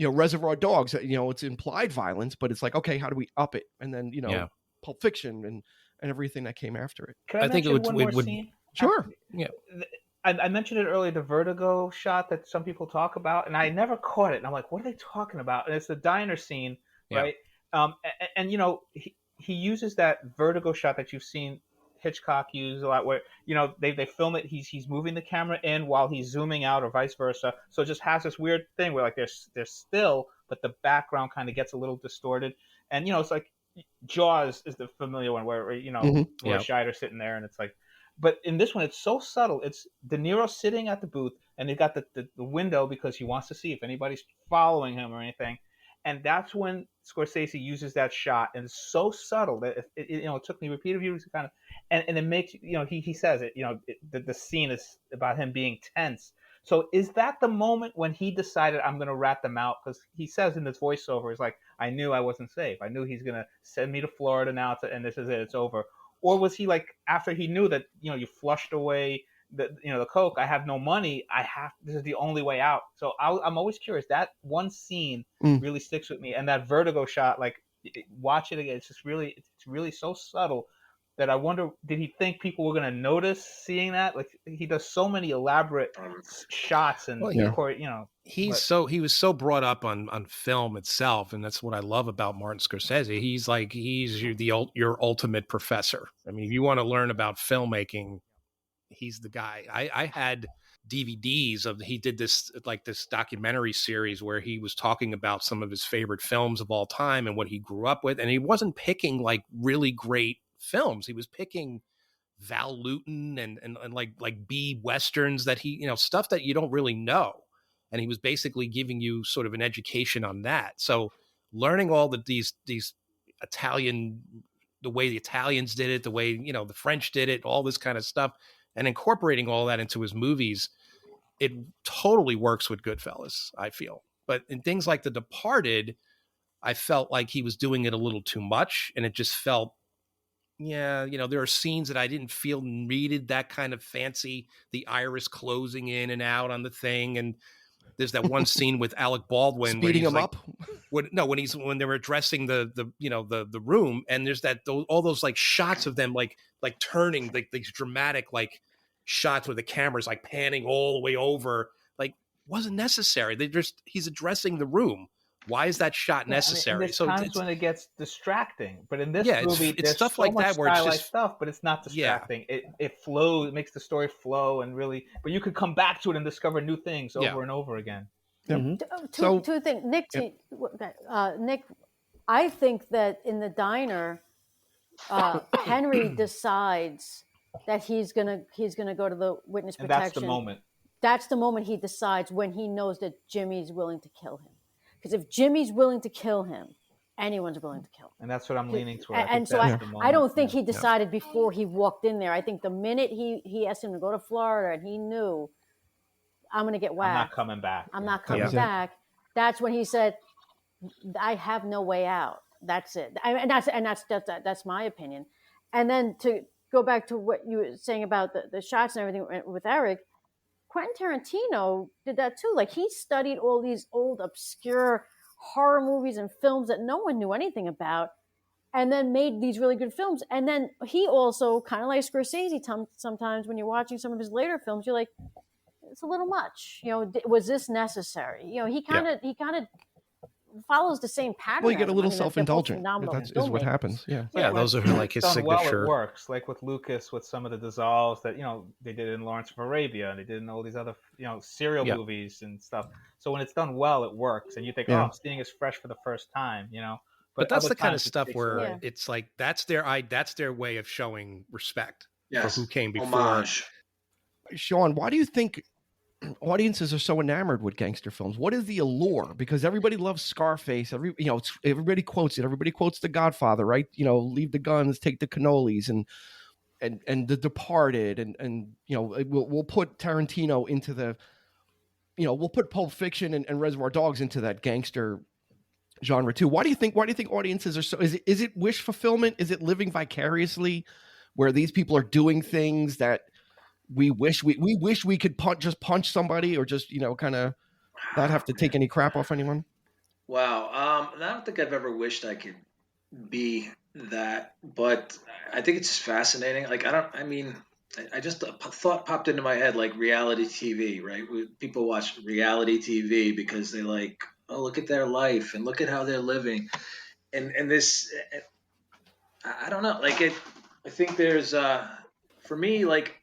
Reservoir Dogs, it's implied violence, but it's like, okay, how do we up it? And then Yeah. Pulp Fiction and everything that came after it. Can I I think it mention would- one it more would- scene? Sure. Yeah. I mentioned it earlier, the vertigo shot that some people talk about, and I never caught it. And I'm like, what are they talking about? And it's the diner scene, Yeah. right? And he uses that vertigo shot that you've seen Hitchcock use a lot, where they film it. He's moving the camera in while he's zooming out, or vice versa. So it just has this weird thing where like they're still, but the background kind of gets a little distorted. And it's like Jaws is the familiar one where Roy Yeah. Scheider's sitting there, and it's like. But in this one, it's so subtle. It's De Niro sitting at the booth, and they've got the window because he wants to see if anybody's following him or anything. And that's when Scorsese uses that shot, and it's so subtle that it took me repeated views to kind of, and it makes he says it the scene is about him being tense. So is that the moment when he decided I'm going to rat them out? Because he says in his voiceover, he's like, I knew I wasn't safe. I knew he's going to send me to Florida now, and this is it. It's over. Or was he like, after he knew that you flushed away the coke, I have no money, this is the only way out. So I'm always curious. That one scene really sticks with me, and that vertigo shot, like watch it again. It's just really, it's really so subtle, that I wonder, did he think people were going to notice seeing that? Like, he does so many elaborate shots and, Well, he was so brought up on film itself, and that's what I love about Martin Scorsese. He's your ultimate professor. I mean, if you want to learn about filmmaking, he's the guy. I had DVDs of, he did this documentary series where he was talking about some of his favorite films of all time and what he grew up with, and he wasn't picking like really great films. He was picking Val Lewton and like B westerns that he, stuff that you don't really know. And he was basically giving you sort of an education on that. So learning all these Italian, the way the Italians did it, the way, the French did it, all this kind of stuff, and incorporating all that into his movies, it totally works with Goodfellas, I feel. But in things like The Departed, I felt like he was doing it a little too much, and it just felt, there are scenes that I didn't feel needed that kind of fancy, the iris closing in and out on the thing. And there's that one scene with Alec Baldwin Speeding him up. when they were addressing the room, and there's all those like shots of them like turning, like these dramatic like shots where the camera's like panning all the way over, like wasn't necessary. He's addressing the room. Why is that shot necessary? There's times when it gets distracting, but in this movie, it's there's stuff so like much that where it's stylized just stuff, but it's not distracting. It flows, it makes the story flow, and really, but you could come back to it and discover new things over and over again. Two things, Nick. Nick, I think that in the diner, Henry decides that he's gonna go to the witness And protection. that's the moment. That's the moment he decides, when he knows that Jimmy's willing to kill him. Because if Jimmy's willing to kill him, anyone's willing to kill him. And that's what I'm leaning toward. And so I don't think he decided before he walked in there. I think the minute he asked him to go to Florida and he knew, I'm going to get whacked. I'm not coming back. I'm not coming back. That's when he said, I have no way out. That's it. That's my opinion. And then to go back to what you were saying about the shots and everything with Eric, Quentin Tarantino did that too. Like, he studied all these old obscure horror movies and films that no one knew anything about, and then made these really good films. And then he also, kind of like Scorsese, sometimes when you're watching some of his later films, you're like, it's a little much. Was this necessary? He kind of follows the same pattern. Well, you get a little self-indulgent. That is what happens. Yeah. Those are like his signature. Well, it works. Like with Lucas, with some of the dissolves that they did in Lawrence of Arabia, and they did in all these other serial movies and stuff. So when it's done well, it works, and you think, I'm seeing this fresh for the first time. But that's the kind of stuff where it's like that's their way of showing respect for who came before. Homage. Sean, why do you think audiences are so enamored with gangster films? What is the allure? Because everybody loves Scarface. Everybody quotes it. Everybody quotes The Godfather, right? Leave the guns, take the cannolis, and The Departed, and we'll put Tarantino into the, we'll put Pulp Fiction and Reservoir Dogs into that gangster genre too. Why do you think audiences are so? Is it wish fulfillment? Is it living vicariously, where these people are doing things that we wish we could punch somebody, or just kind of not have to take any crap off anyone? Wow. I don't think I've ever wished I could be that, but I think it's fascinating. Like, I just a thought popped into my head, like reality TV, right? People watch reality TV because they like, oh, look at their life and look at how they're living. And this, I don't know, like I think there's, for me, like,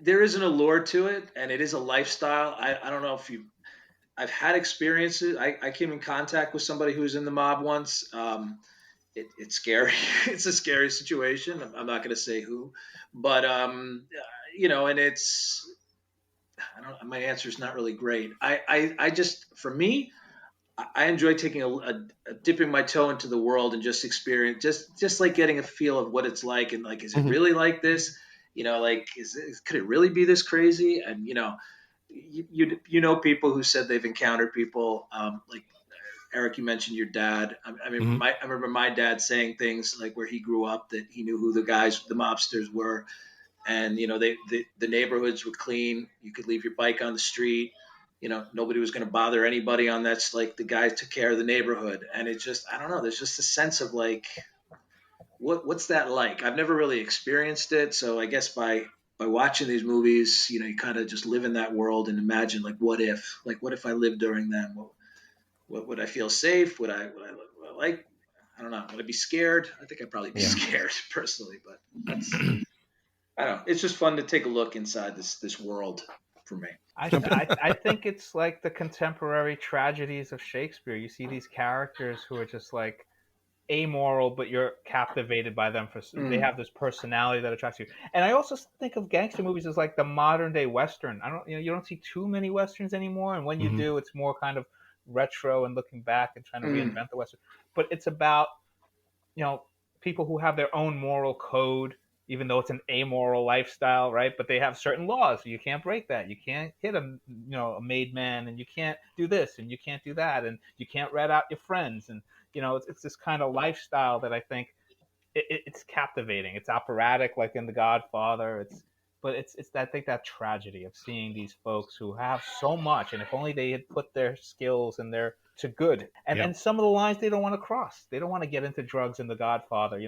there is an allure to it, and it is a lifestyle. I don't know if I've had experiences. I came in contact with somebody who was in the mob once. It's scary. It's a scary situation. I'm not going to say who, but and it's, my answer is not really great. I just, for me, I enjoy taking a dipping my toe into the world and just experience, just like getting a feel of what it's like, and like, is it really like this? Like, could it really be this crazy? And people who said they've encountered people, like Eric, you mentioned your dad. I remember my dad saying things like where he grew up, that he knew who the mobsters were, and the neighborhoods were clean. You could leave your bike on the street. Nobody was going to bother anybody on that. Like, the guy took care of the neighborhood, and it just, I don't know. There's just a sense of like, what's that like? I've never really experienced it, so I guess by watching these movies, you kind of just live in that world and imagine like what if I lived during them? What would I feel safe? Would I like? I don't know. Would I be scared? I think I'd probably be scared personally, but that's I don't know. It's just fun to take a look inside this world for me. I think it's like the contemporary tragedies of Shakespeare. You see these characters who are just like amoral, but you're captivated by them for they have this personality that attracts you. And I also think of gangster movies as like the modern day Western. I don't, you don't see too many Westerns anymore, and when you do, it's more kind of retro and looking back and trying to reinvent the Western. But it's about people who have their own moral code, even though it's an amoral lifestyle, right? But they have certain laws. You can't break that. You can't hit a made man, and you can't do this, and you can't do that, and you can't rat out your friends. And it's this kind of lifestyle that I think it's captivating. It's operatic, like in The Godfather. But it's I think that tragedy of seeing these folks who have so much, and if only they had put their skills and their to good. And some of the lines they don't want to cross. They don't want to get into drugs in The Godfather.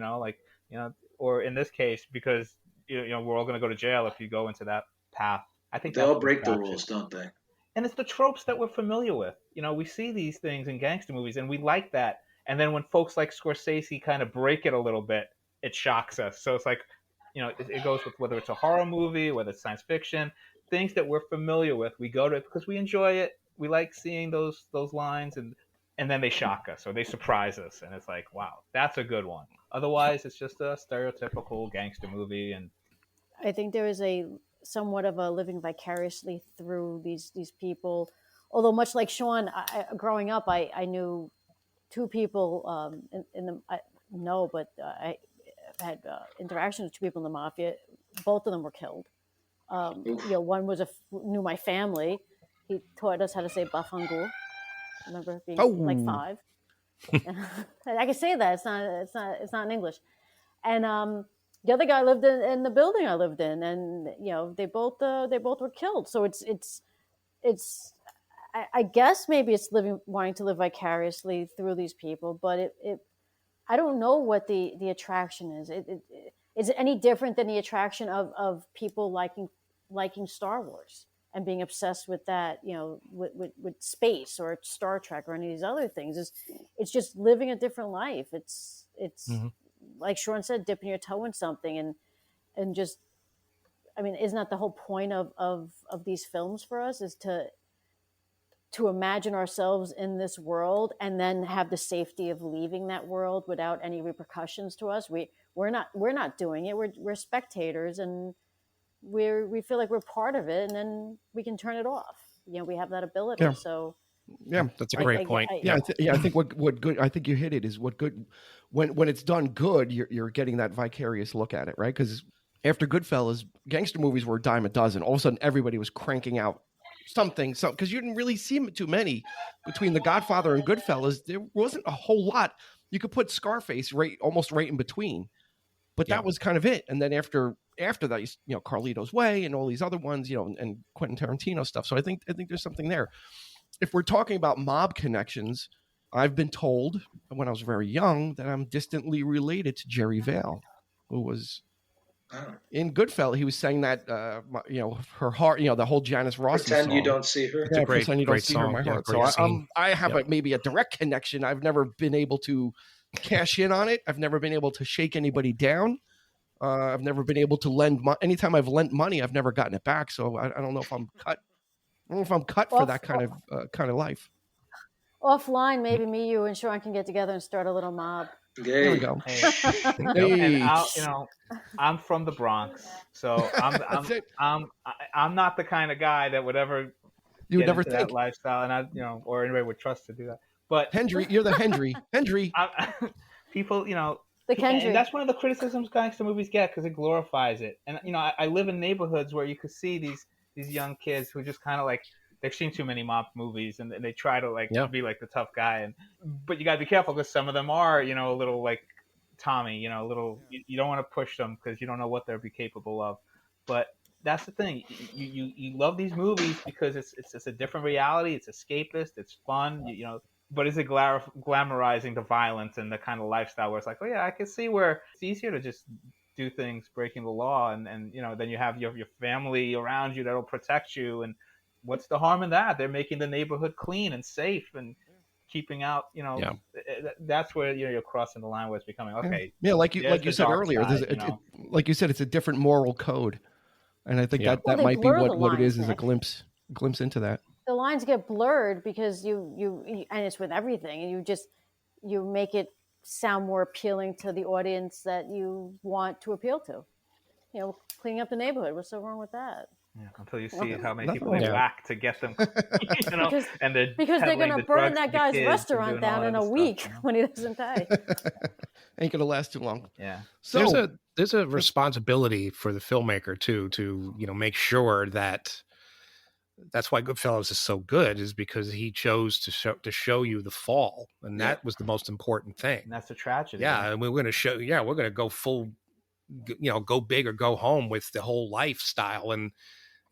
Or in this case, because we're all going to go to jail if you go into that path. I think they all break the rules, don't they? And it's the tropes that we're familiar with. We see these things in gangster movies, and we like that. And then when folks like Scorsese kind of break it a little bit, it shocks us. So it's like, it goes with whether it's a horror movie, whether it's science fiction, things that we're familiar with. We go to it because we enjoy it. We like seeing those lines, and then they shock us or they surprise us, and it's like, wow, that's a good one. Otherwise, it's just a stereotypical gangster movie. And I think there is a somewhat of a living vicariously through these people. Although much like Sean, growing up, I knew two people I had interactions with two people in the mafia. Both of them were killed. One knew my family. He taught us how to say "bafangul." I remember being like 5. I can say that it's not in English. And the other guy lived in the building I lived in, and they both were killed. So it's I guess maybe it's wanting to live vicariously through these people, but I don't know what the attraction is. Is it any different than the attraction of people liking Star Wars and being obsessed with that, with space or Star Trek or any of these other things? It's just living a different life. It's like Sean said, dipping your toe in something and just, I mean, isn't that the whole point of these films for us, is to imagine ourselves in this world and then have the safety of leaving that world without any repercussions to us. We're not doing it. We're spectators, and we feel like we're part of it, and then we can turn it off. We have that ability. Yeah. So yeah, that's a great point. I think what good. I think you hit it. Is what good when it's done good. You're getting that vicarious look at it, right? Because after Goodfellas, gangster movies were a dime a dozen. All of a sudden, everybody was cranking out something, because you didn't really see too many between The Godfather and Goodfellas. There wasn't a whole lot. You could put Scarface almost right in between, but that was kind of it. And then after that, Carlito's Way and all these other ones, and Quentin Tarantino stuff. So I think there's something there. If we're talking about mob connections, I've been told when I was very young that I'm distantly related to Jerry Vale, who was in Goodfellas. He was saying that, her heart, the whole Janice Rossi Pretend song. You Don't See Her. It's a great, pretend you don't see her in my heart. So I have maybe a direct connection. I've never been able to cash in on it. I've never been able to shake anybody down. I've never been able to lend money. Anytime I've lent money, I've never gotten it back. So I don't know if I'm cut. I don't know if I'm cut for that kind of life. Offline, maybe me, you, and Sean can get together and start a little mob. There we go. And I'm from the Bronx, so I'm not the kind of guy that would ever you would never think that lifestyle, and or anybody would trust to do that. But Hendry, you're the Hendry. People, the Kendry. And that's one of the criticisms gangster movies get, because it glorifies it. And I live in neighborhoods where you could see these young kids who just kind of like, they've seen too many mob movies, and they try to be like the tough guy. But you got to be careful, because some of them are, a little like Tommy, you don't want to push them because you don't know what they'll be capable of. But that's the thing. You love these movies because it's a different reality. It's escapist. It's fun. but is it glamorizing the violence and the kind of lifestyle where it's like, oh yeah, I can see where it's easier to just do things breaking the law, and then you have your family around you that'll protect you, and what's the harm in that? They're making the neighborhood clean and safe and keeping out, that's where you're crossing the line where it's becoming okay. Yeah, like you said earlier, side, like you said, it's a different moral code, and I think that might be what it is a glimpse into that. The lines get blurred because you and it's with everything, and you make it sound more appealing to the audience that you want to appeal to. Cleaning up the neighborhood. What's so wrong with that? Yeah, until you see how many people they whack to get them, because they're going to burn that guy's restaurant down in a week when he doesn't pay. Ain't going to last too long. Yeah. So there's a responsibility for the filmmaker too, to make sure that. That's why Goodfellas is so good, is because he chose to show you the fall, and that was the most important thing. And that's the tragedy. Yeah, and we're going to show. Yeah, we're going to go full, go big or go home with the whole lifestyle, and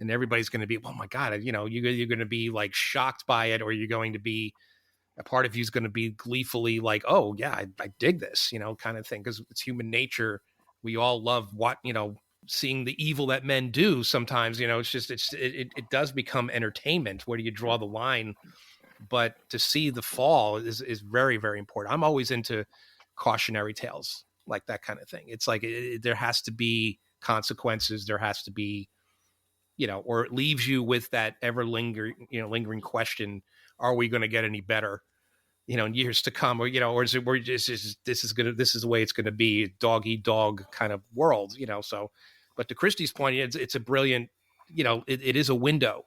everybody's going to be, oh my God, you're going to be like shocked by it, or you're going to be, a part of you is going to be gleefully like, oh yeah, I dig this, kind of thing, because it's human nature. We all love seeing the evil that men do sometimes, it's just, it does become entertainment. Where do you draw the line? But to see the fall is very, very important. I'm always into cautionary tales, like that kind of thing. It's like, there has to be consequences. There has to be, or it leaves you with that ever lingering question. Are we going to get any better, in years to come, or is it, this is the way it's going to be, dog eat dog kind of world, so. But to Christy's point, it's a brilliant, it is a window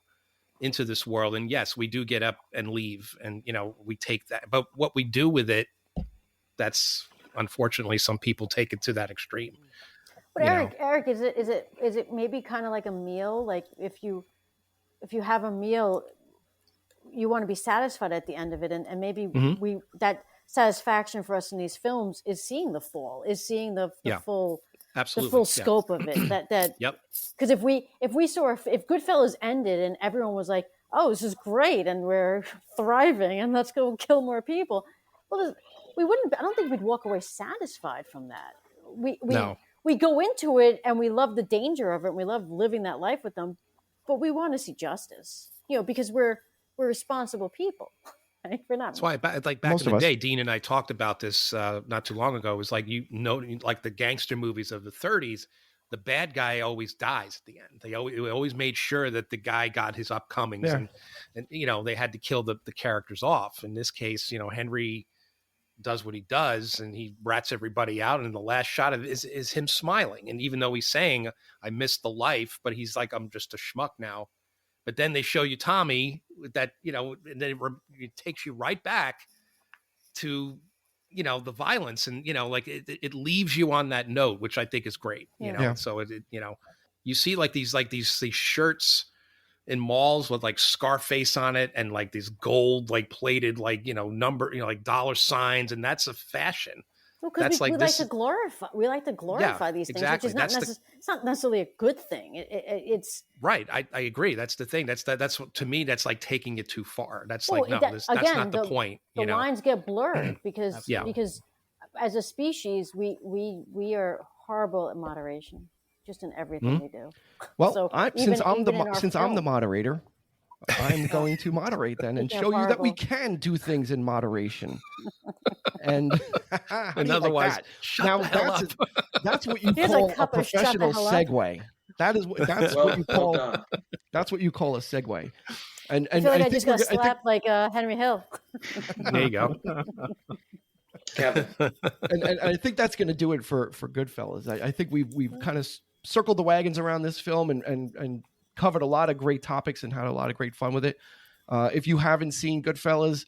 into this world. And yes, we do get up and leave, and, we take that. But what we do with it, that's unfortunately some people take it to that extreme. But Eric, is it maybe kind of like a meal? Like if you have a meal, you want to be satisfied at the end of it, and maybe that satisfaction for us in these films is seeing the fall, is seeing the full. Absolutely. The full scope of it. That Yep. Because if Goodfellas ended and everyone was like, "Oh, this is great, and we're thriving, and let's go kill more people," well, we wouldn't. I don't think we'd walk away satisfied from that. We go into it and we love the danger of it, and we love living that life with them, but we want to see justice, because we're responsible people. Right? We're not. That's why, back in the day, Dean and I talked about this not too long ago. It was like, like the gangster movies of the 30s, the bad guy always dies at the end. They always made sure that the guy got his upcomings, and they had to kill the characters off. In this case, Henry does what he does, and he rats everybody out. And the last shot of it is him smiling. And even though he's saying, "I missed the life," but he's like, "I'm just a schmuck now." But then they show you Tommy that, and then it takes you right back to, the violence, and, like it leaves you on that note, which I think is great, So you see like these shirts in malls with like Scarface on it, and like these gold, like plated, like, number, like dollar signs. And that's a fashion. Well, because we like to glorify these things, which is it's not necessarily a good thing. It's right. I agree. That's the thing. That's to me, that's like taking it too far. That's that's not the point. The lines get blurred because as a species, we are horrible at moderation, just in everything we do. Well, so since I'm the moderator, I'm going to moderate then and show you that we can do things in moderation. And otherwise, that's what you call a professional segue. That's what you call that's what you call a segue. And I feel like I just got slapped like Henry Hill. There you go. Kevin. And I think that's going to do it for Goodfellas. I think we've kind of circled the wagons around this film and covered a lot of great topics and had a lot of great fun with it. If you haven't seen Goodfellas,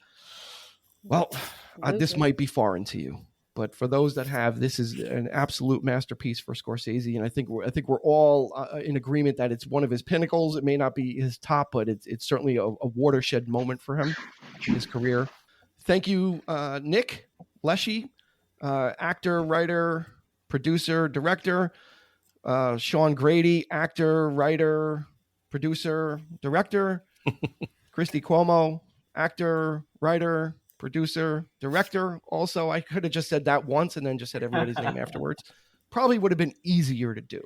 well, this might be foreign to you, but for those that have, this is an absolute masterpiece for Scorsese, and I think we're all in agreement that it's one of his pinnacles. It may not be his top, but it's certainly a watershed moment for him in his career. Thank you, Nick, Leshi, actor, writer, producer, director. Sean Grady, actor, writer, producer, director. Christy Cuomo, actor, writer, producer, director. Also, I could have just said that once and then just said everybody's name afterwards. Probably would have been easier to do.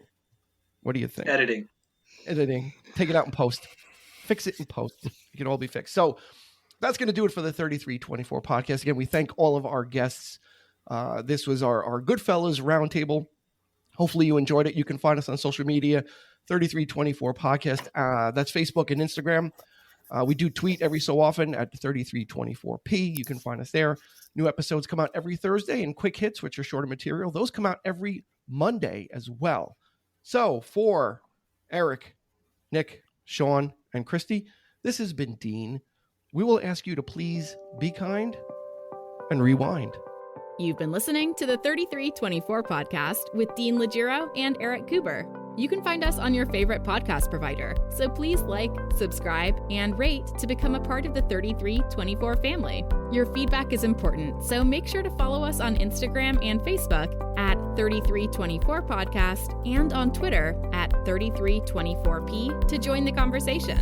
What do you think? Editing. Take it out in post. Fix it in post. It can all be fixed. So that's going to do it for the 3324 podcast. Again, we thank all of our guests. This was our Goodfellas roundtable. Hopefully you enjoyed it. You can find us on social media, 3324 podcast. That's Facebook and Instagram. We do tweet every so often at 3324p. You can find us there. New episodes come out every Thursday, and quick hits, which are shorter material, those come out every Monday as well. So for Erik, Nick, Sean, and Christy, this has been Dean. We will ask you to please be kind and rewind. You've been listening to the 3324 podcast with Dean Legiro and Erik Kuber. You can find us on your favorite podcast provider, so please like, subscribe, and rate to become a part of the 3324 family. Your feedback is important, so make sure to follow us on Instagram and Facebook at 3324 podcast and on Twitter at 3324p to join the conversation.